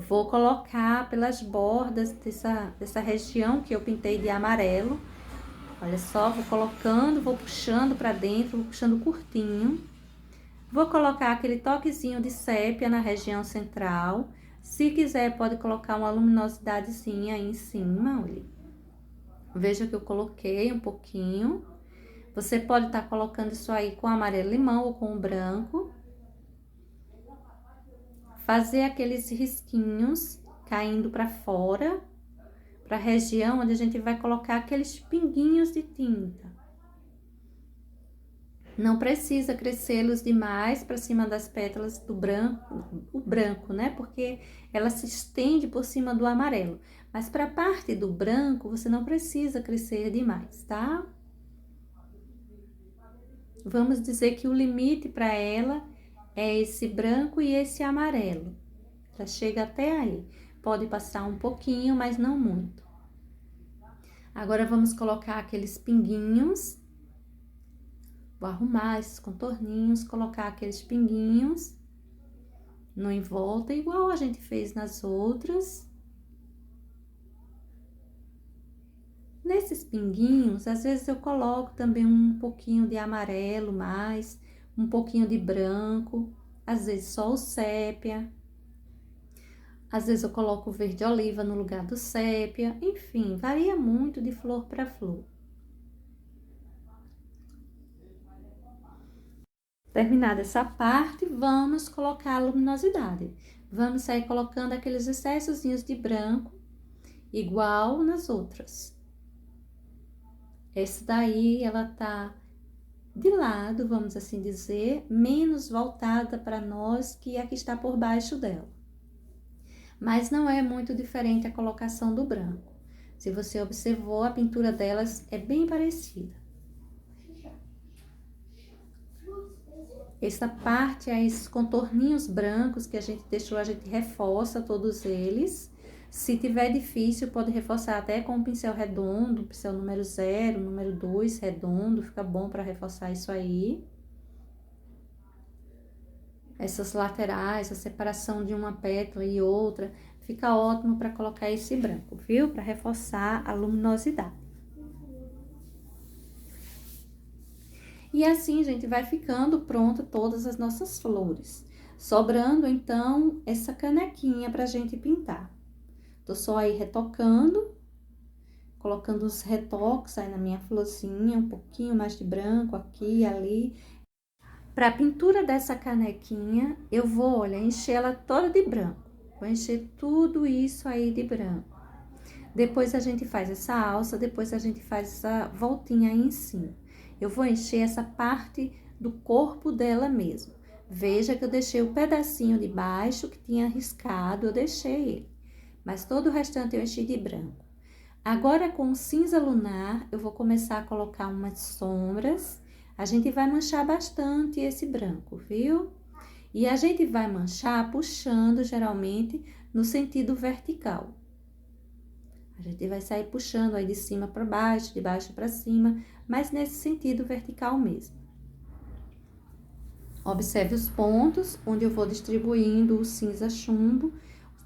vou colocar pelas bordas dessa região que eu pintei de amarelo. Olha só, vou colocando, vou puxando para dentro, vou puxando curtinho. Vou colocar aquele toquezinho de sépia na região central. Se quiser, pode colocar uma luminosidadezinha aí em cima, olha. Veja que eu coloquei um pouquinho. Você pode estar colocando isso aí com amarelo limão ou com o branco. Fazer aqueles risquinhos caindo para fora, para a região onde a gente vai colocar aqueles pinguinhos de tinta. Não precisa crescê-los demais para cima das pétalas do branco, o branco, né? Porque ela se estende por cima do amarelo. Mas para a parte do branco, você não precisa crescer demais, tá? Vamos dizer que o limite para ela é esse branco e esse amarelo. Já chega até aí. Pode passar um pouquinho, mas não muito. Agora, vamos colocar aqueles pinguinhos. Vou arrumar esses contorninhos, colocar aqueles pinguinhos no em volta, igual a gente fez nas outras. Nesses pinguinhos, às vezes eu coloco também um pouquinho de amarelo mais, um pouquinho de branco, às vezes só o sépia. Às vezes eu coloco o verde oliva no lugar do sépia, enfim, varia muito de flor para flor. Terminada essa parte, vamos colocar a luminosidade. Vamos sair colocando aqueles excessozinhos de branco, igual nas outras. Essa daí, ela tá de lado, vamos assim dizer, menos voltada para nós que a que está por baixo dela. Mas não é muito diferente a colocação do branco. Se você observou, a pintura delas é bem parecida. Essa parte, esses contorninhos brancos que a gente deixou, a gente reforça todos eles. Se tiver difícil, pode reforçar até com um pincel redondo, pincel número 0, número 2, redondo, fica bom para reforçar isso aí. Essas laterais, a separação de uma pétala e outra, fica ótimo para colocar esse branco, viu? Para reforçar a luminosidade. E assim, gente, vai ficando pronta todas as nossas flores. Sobrando, então, essa canequinha pra gente pintar. Tô só aí retocando, colocando os retoques aí na minha florzinha, um pouquinho mais de branco aqui e ali. Pra pintura dessa canequinha, eu vou, olha, encher ela toda de branco. Vou encher tudo isso aí de branco. Depois a gente faz essa alça, depois a gente faz essa voltinha aí em cima. Eu vou encher essa parte do corpo dela mesmo. Veja que eu deixei o pedacinho de baixo que tinha riscado, eu deixei ele. Mas todo o restante eu enchi de branco. Agora, com o cinza lunar, eu vou começar a colocar umas sombras. A gente vai manchar bastante esse branco, viu? E a gente vai manchar puxando, geralmente, no sentido vertical. A gente vai sair puxando aí de cima para baixo, de baixo para cima, mas nesse sentido vertical mesmo. Observe os pontos onde eu vou distribuindo o cinza chumbo.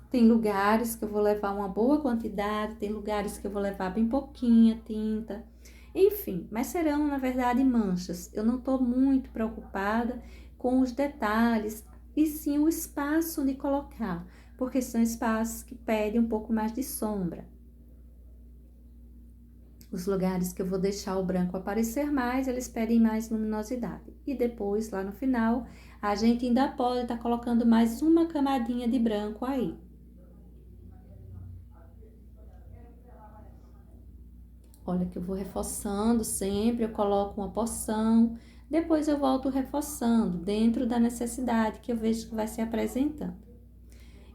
Tem lugares que eu vou levar uma boa quantidade, tem lugares que eu vou levar bem pouquinha tinta. Enfim, mas serão, na verdade, manchas. Eu não tô muito preocupada com os detalhes, e sim o espaço onde colocar, porque são espaços que pedem um pouco mais de sombra. Os lugares que eu vou deixar o branco aparecer mais, eles pedem mais luminosidade. E depois, lá no final, a gente ainda pode estar colocando mais uma camadinha de branco aí. Olha que eu vou reforçando sempre, eu coloco uma porção, depois eu volto reforçando dentro da necessidade que eu vejo que vai se apresentando.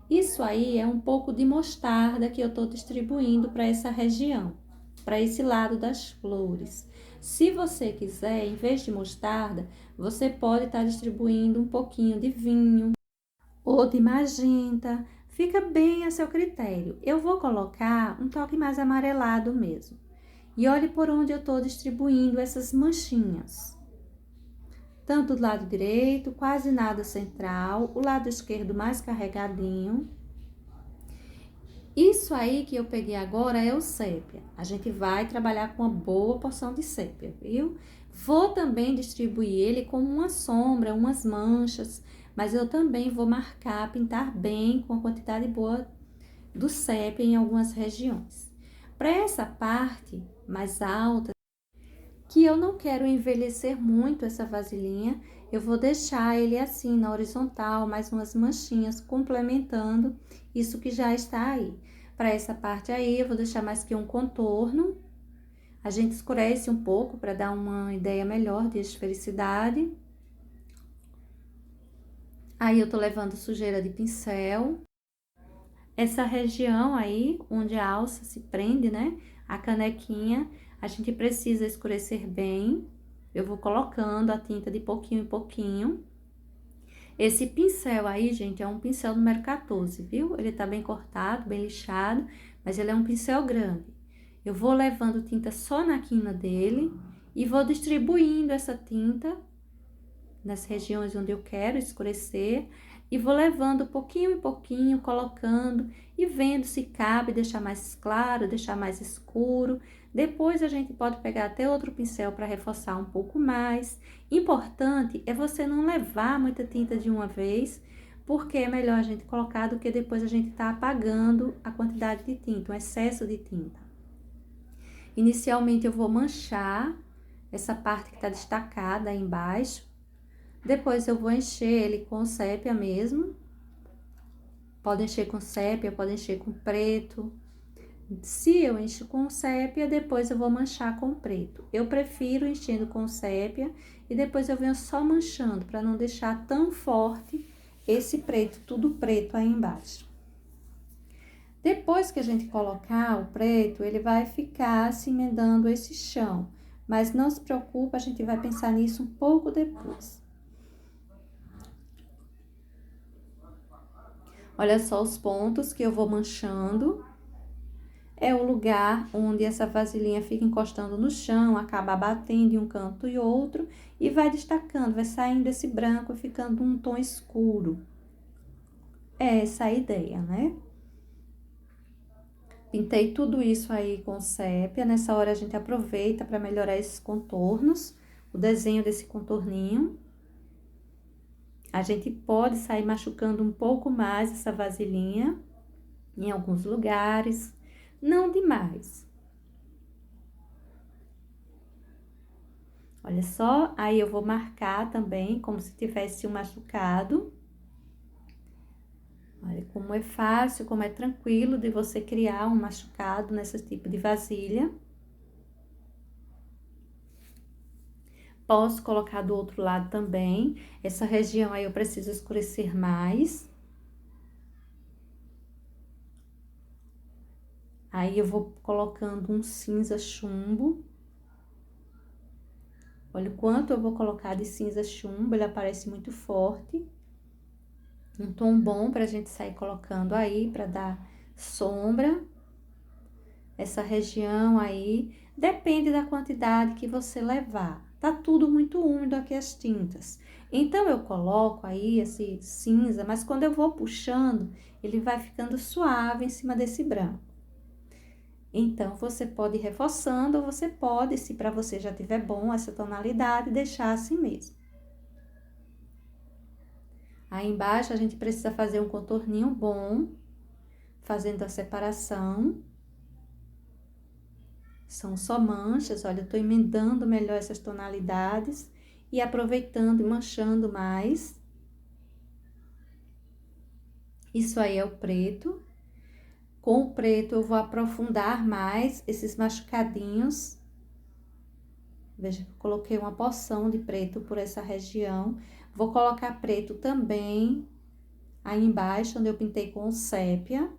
Isso aí é um pouco de mostarda que eu estou distribuindo para essa região, para esse lado das flores. Se você quiser, em vez de mostarda, você pode estar distribuindo um pouquinho de vinho ou de magenta, fica bem a seu critério. Eu vou colocar um toque mais amarelado mesmo. E olhe por onde eu estou distribuindo essas manchinhas. Tanto do lado direito, quase nada central, o lado esquerdo mais carregadinho. Isso aí que eu peguei agora é o sépia. A gente vai trabalhar com uma boa porção de sépia, viu? Vou também distribuir ele com uma sombra, umas manchas, mas eu também vou marcar, pintar bem com a quantidade boa do sépia em algumas regiões. Para essa parte mais alta, que eu não quero envelhecer muito essa vasilhinha, eu vou deixar ele assim na horizontal, mais umas manchinhas complementando isso que já está aí. Para essa parte aí, eu vou deixar mais que um contorno. A gente escurece um pouco para dar uma ideia melhor de esfericidade. Aí, eu tô levando sujeira de pincel. Essa região aí, onde a alça se prende, né? A canequinha, a gente precisa escurecer bem. Eu vou colocando a tinta de pouquinho em pouquinho. Esse pincel aí, gente, é um pincel número 14, viu? Ele tá bem cortado, bem lixado, mas ele é um pincel grande. Eu vou levando tinta só na quina dele e vou distribuindo essa tinta nas regiões onde eu quero escurecer e vou levando pouquinho em pouquinho, colocando e vendo se cabe deixar mais claro, deixar mais escuro. Depois a gente pode pegar até outro pincel para reforçar um pouco mais. Importante é você não levar muita tinta de uma vez, porque é melhor a gente colocar do que depois a gente tá apagando a quantidade de tinta, o excesso de tinta. Inicialmente eu vou manchar essa parte que está destacada aí embaixo. Depois eu vou encher ele com sépia mesmo. Pode encher com sépia, pode encher com preto. Se eu encho com sépia, depois eu vou manchar com preto. Eu prefiro enchendo com sépia e depois eu venho só manchando, para não deixar tão forte esse preto, tudo preto aí embaixo. Depois que a gente colocar o preto, ele vai ficar se emendando esse chão. Mas não se preocupe, a gente vai pensar nisso um pouco depois. Olha só os pontos que eu vou manchando. É o lugar onde essa vasilhinha fica encostando no chão, acaba batendo em um canto e outro e vai destacando, vai saindo esse branco e ficando um tom escuro. É essa a ideia, né? Pintei tudo isso aí com sépia. Nessa hora a gente aproveita para melhorar esses contornos, o desenho desse contorninho. A gente pode sair machucando um pouco mais essa vasilhinha em alguns lugares, não demais. Olha só, aí eu vou marcar também como se tivesse um machucado. Olha como é fácil, como é tranquilo de você criar um machucado nesse tipo de vasilha. Posso colocar do outro lado também. Essa região aí eu preciso escurecer mais. Aí eu vou colocando um cinza chumbo. Olha o quanto eu vou colocar de cinza chumbo, ele aparece muito forte. Um tom bom pra gente sair colocando aí, pra dar sombra. Essa região aí, depende da quantidade que você levar. Tá tudo muito úmido aqui as tintas. Então, eu coloco aí esse cinza, mas quando eu vou puxando, ele vai ficando suave em cima desse branco. Então, você pode ir reforçando, ou você pode, se para você já tiver bom essa tonalidade, deixar assim mesmo. Aí embaixo, a gente precisa fazer um contorninho bom, fazendo a separação. São só manchas, olha, eu tô emendando melhor essas tonalidades e aproveitando e manchando mais. Isso aí é o preto. Com o preto, eu vou aprofundar mais esses machucadinhos. Veja que eu coloquei uma porção de preto por essa região. Vou colocar preto também aí embaixo, onde eu pintei com sépia.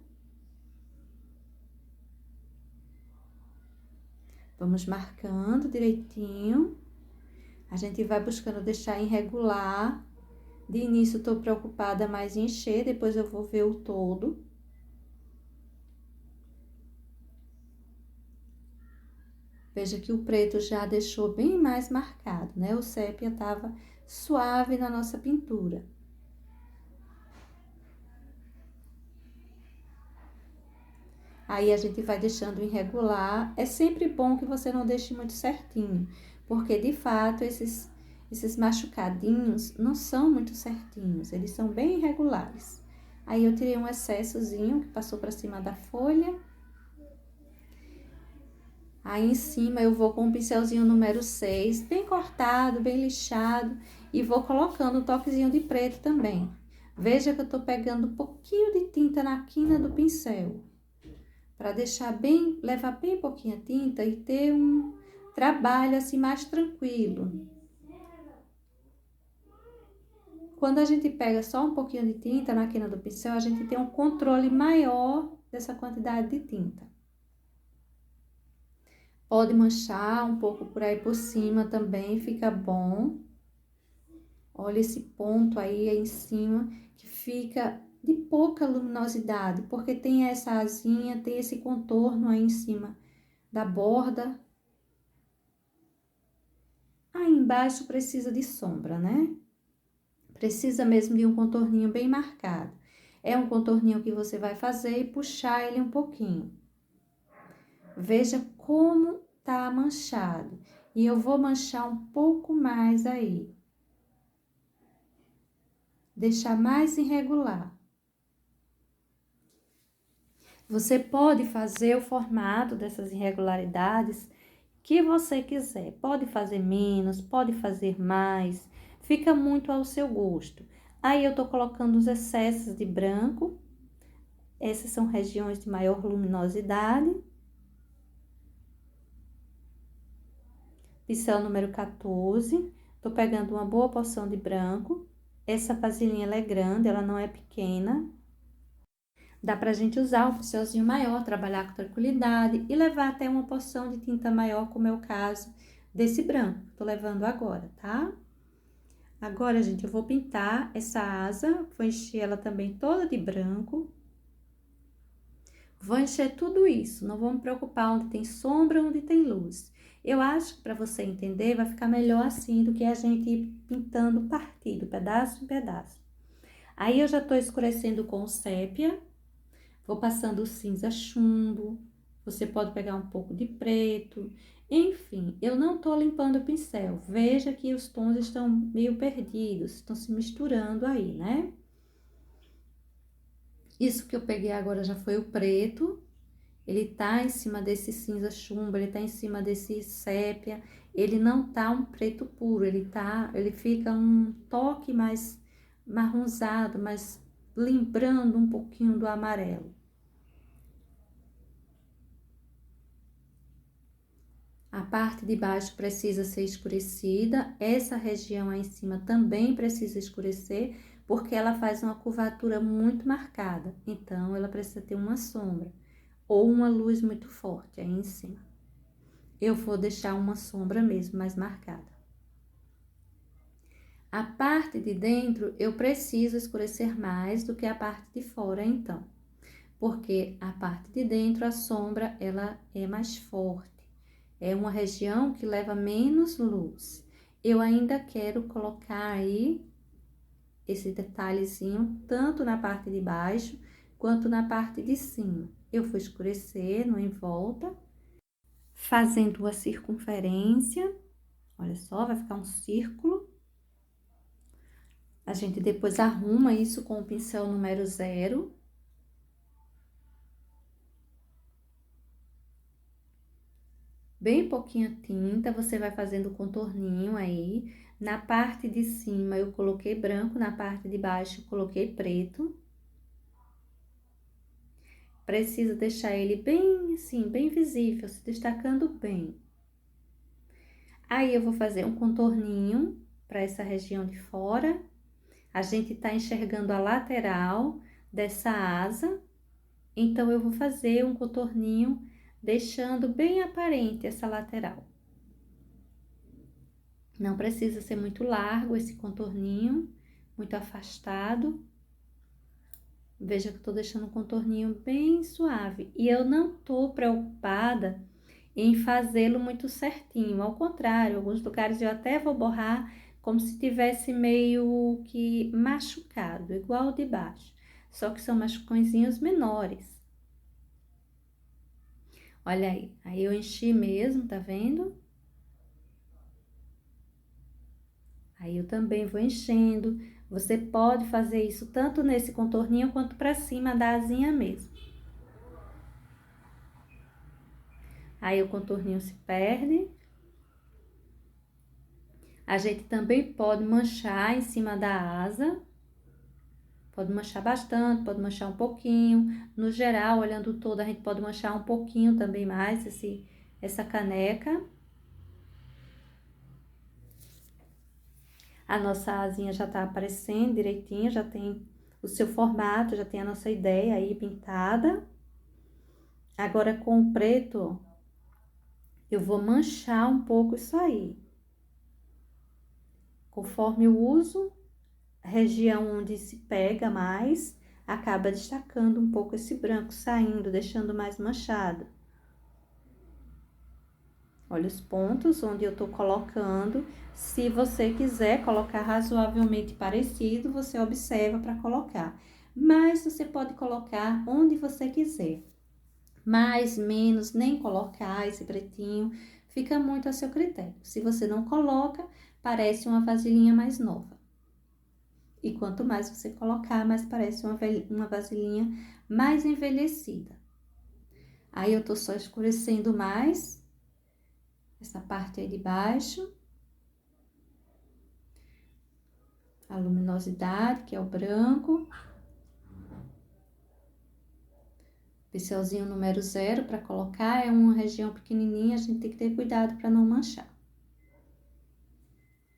Vamos marcando direitinho. A gente vai buscando deixar irregular. De início, eu tô preocupada mais em encher, depois eu vou ver o todo. Veja que o preto já deixou bem mais marcado, né? O sépia tava suave na nossa pintura. Aí, a gente vai deixando irregular. É sempre bom que você não deixe muito certinho, porque, de fato, esses machucadinhos não são muito certinhos, eles são bem irregulares. Aí, eu tirei um excessozinho que passou para cima da folha. Aí, em cima, eu vou com o pincelzinho número 6, bem cortado, bem lixado, e vou colocando um toquezinho de preto também. Veja que eu tô pegando um pouquinho de tinta na quina do pincel, para deixar bem, levar bem pouquinha tinta e ter um trabalho assim mais tranquilo. Quando a gente pega só um pouquinho de tinta na quina do pincel, a gente tem um controle maior dessa quantidade de tinta. Pode manchar um pouco por aí por cima também, fica bom. Olha esse ponto aí em cima, que fica de pouca luminosidade, porque tem essa asinha, tem esse contorno aí em cima da borda. Aí embaixo precisa de sombra, né? Precisa mesmo de um contorninho bem marcado. É um contorninho que você vai fazer e puxar ele um pouquinho. Veja como tá manchado. E eu vou manchar um pouco mais aí. Deixar mais irregular. Você pode fazer o formato dessas irregularidades que você quiser. Pode fazer menos, pode fazer mais. Fica muito ao seu gosto. Aí, eu tô colocando os excessos de branco. Essas são regiões de maior luminosidade. Pincel número 14. Tô pegando uma boa porção de branco. Essa vasilhinha, ela é grande, ela não é pequena. Dá pra gente usar um pincelzinho maior, trabalhar com tranquilidade e levar até uma porção de tinta maior, como é o caso desse branco que tô levando agora, tá? Agora, gente, eu vou pintar essa asa, vou encher ela também toda de branco. Vou encher tudo isso, não vou me preocupar onde tem sombra, onde tem luz. Eu acho que para você entender, vai ficar melhor assim do que a gente ir pintando partido, pedaço em pedaço. Aí, eu já tô escurecendo com o sépia, vou passando o cinza chumbo, você pode pegar um pouco de preto, enfim, eu não tô limpando o pincel. Veja que os tons estão meio perdidos, estão se misturando aí, né? Isso que eu peguei agora já foi o preto, ele tá em cima desse cinza chumbo, ele tá em cima desse sépia, ele não tá um preto puro, ele fica um toque mais marronzado, mas lembrando um pouquinho do amarelo. A parte de baixo precisa ser escurecida, essa região aí em cima também precisa escurecer, porque ela faz uma curvatura muito marcada, então ela precisa ter uma sombra ou uma luz muito forte aí em cima. Eu vou deixar uma sombra mesmo mais marcada. A parte de dentro eu preciso escurecer mais do que a parte de fora, então, porque a parte de dentro, a sombra, ela é mais forte. É uma região que leva menos luz. Eu ainda quero colocar aí esse detalhezinho, tanto na parte de baixo, quanto na parte de cima. Eu vou escurecer no em volta, fazendo uma circunferência. Olha só, vai ficar um círculo. A gente depois arruma isso com o pincel número 0. Bem pouquinha tinta, você vai fazendo o contorninho aí. Na parte de cima eu coloquei branco, na parte de baixo eu coloquei preto. Precisa deixar ele bem assim, bem visível, se destacando bem. Aí eu vou fazer um contorninho para essa região de fora. A gente tá enxergando a lateral dessa asa, então eu vou fazer um contorninho deixando bem aparente essa lateral. Não precisa ser muito largo esse contorninho, muito afastado. Veja que eu tô deixando um contorninho bem suave. E eu não tô preocupada em fazê-lo muito certinho. Ao contrário, em alguns lugares eu até vou borrar como se tivesse meio que machucado, igual o de baixo. Só que são machucõezinhos menores. Olha aí eu enchi mesmo, tá vendo? Aí eu também vou enchendo. Você pode fazer isso tanto nesse contorninho quanto para cima da asinha mesmo. Aí o contorninho se perde. A gente também pode manchar em cima da asa. Pode manchar bastante, pode manchar um pouquinho. No geral, olhando todo, a gente pode manchar um pouquinho também mais essa caneca. A nossa asinha já tá aparecendo direitinho, já tem o seu formato, já tem a nossa ideia aí pintada. Agora, com o preto, eu vou manchar um pouco isso aí. Conforme o uso, a região onde se pega mais, acaba destacando um pouco esse branco, saindo, deixando mais manchado. Olha os pontos onde eu tô colocando. Se você quiser colocar razoavelmente parecido, você observa para colocar. Mas você pode colocar onde você quiser. Mais, menos, nem colocar esse pretinho, fica muito a seu critério. Se você não coloca, parece uma vasilhinha mais nova. E quanto mais você colocar, mais parece uma vasilhinha mais envelhecida. Aí eu tô só escurecendo mais essa parte aí de baixo. A luminosidade, que é o branco. Pincelzinho número 0 para colocar, é uma região pequenininha, a gente tem que ter cuidado para não manchar.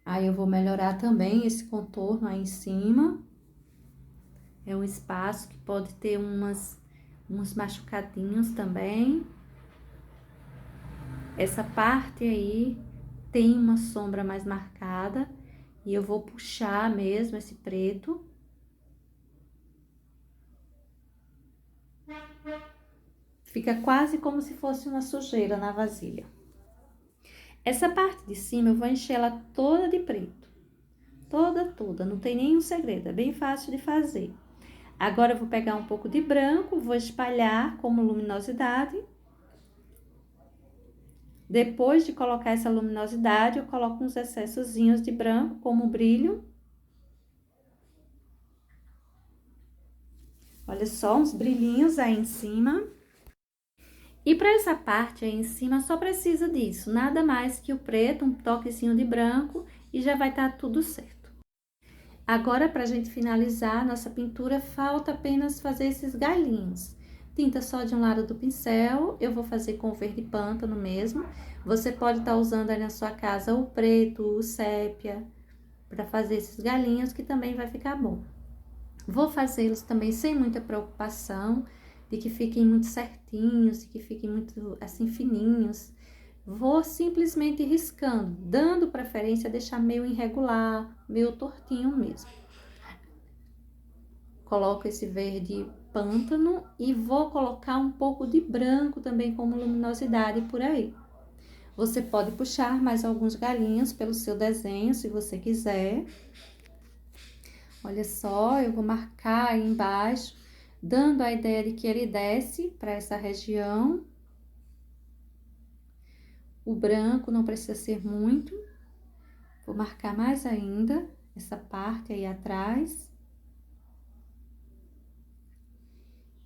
Aí eu vou melhorar também esse contorno aí em cima. É um espaço que pode ter uns machucadinhos também. Essa parte aí tem uma sombra mais marcada, E eu vou puxar mesmo esse preto. Fica quase como se fosse uma sujeira na vasilha. Essa parte de cima eu vou encher ela toda de preto. Toda, não tem nenhum segredo, é bem fácil de fazer. Agora eu vou pegar um pouco de branco, vou espalhar como luminosidade. Depois de colocar essa luminosidade, eu coloco uns excessozinhos de branco como brilho. Olha só, uns brilhinhos aí em cima. E para essa parte aí em cima, só precisa disso, nada mais que o preto, um toquezinho de branco e já vai estar tudo certo. Agora, para a gente finalizar nossa pintura, falta apenas fazer esses galinhos. Tinta só de um lado do pincel, eu vou fazer com o verde pântano mesmo. Você pode estar usando aí na sua casa o preto, o sépia, para fazer esses galinhos, que também vai ficar bom. Vou fazê-los também sem muita preocupação, de que fiquem muito certinhos, de que fiquem muito, assim, fininhos. Vou simplesmente riscando, dando preferência a deixar meio irregular, meio tortinho mesmo. Coloco esse verde pântano e vou colocar um pouco de branco também como luminosidade por aí. Você pode puxar mais alguns galinhos pelo seu desenho, se você quiser. Olha só, eu vou marcar aí embaixo, dando a ideia de que ele desce para essa região. O branco não precisa ser muito. Vou marcar mais ainda essa parte aí atrás.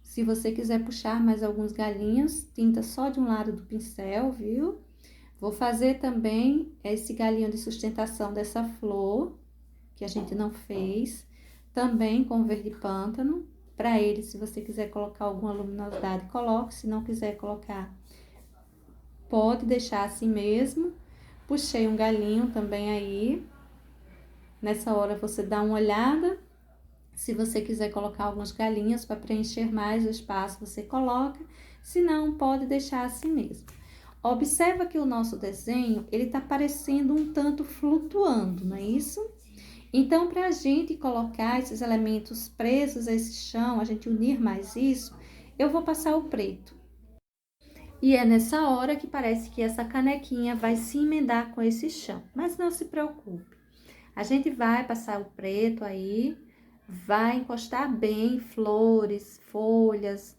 Se você quiser puxar mais alguns galinhos, tinta só de um lado do pincel, viu? Vou fazer também esse galinho de sustentação dessa flor, que a gente não fez, também com verde pântano. Para ele, se você quiser colocar alguma luminosidade, coloque. Se não quiser colocar, pode deixar assim mesmo. Puxei um galinho também aí. Nessa hora, você dá uma olhada. Se você quiser colocar alguns galinhos para preencher mais o espaço, você coloca. Se não, pode deixar assim mesmo. Observa que o nosso desenho, ele tá parecendo um tanto flutuando, não é isso? Então, para a gente colocar esses elementos presos a esse chão, a gente unir mais isso, eu vou passar o preto. E é nessa hora que parece que essa canequinha vai se emendar com esse chão. Mas não se preocupe. A gente vai passar o preto aí, vai encostar bem flores, folhas,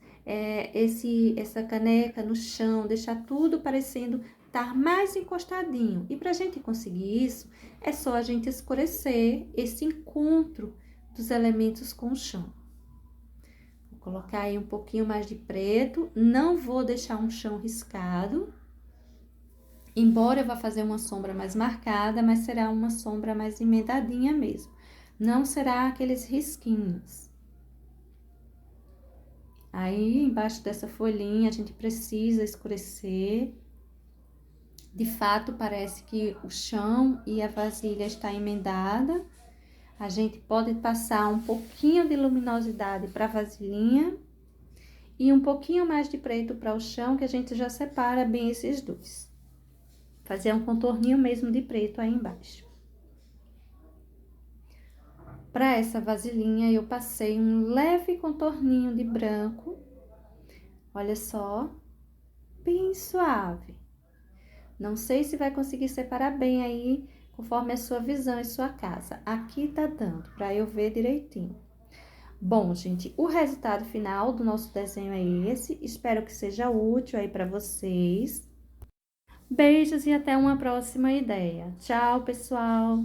essa caneca no chão, deixar tudo parecendo estar mais encostadinho. E para a gente conseguir isso, é só a gente escurecer esse encontro dos elementos com o chão. Vou colocar aí um pouquinho mais de preto, não vou deixar um chão riscado. Embora eu vá fazer uma sombra mais marcada, mas será uma sombra mais emendadinha mesmo. Não será aqueles risquinhos. Aí, embaixo dessa folhinha, a gente precisa escurecer. De fato, parece que o chão e a vasilha está emendada. A gente pode passar um pouquinho de luminosidade para a vasilhinha e um pouquinho mais de preto para o chão, que a gente já separa bem esses dois. Fazer um contorninho mesmo de preto aí embaixo. Para essa vasilhinha, eu passei um leve contorninho de branco. Olha só, bem suave. Não sei se vai conseguir separar bem aí, conforme a sua visão e sua casa. Aqui tá dando, para eu ver direitinho. Bom, gente, o resultado final do nosso desenho é esse. Espero que seja útil aí para vocês. Beijos e até uma próxima ideia. Tchau, pessoal!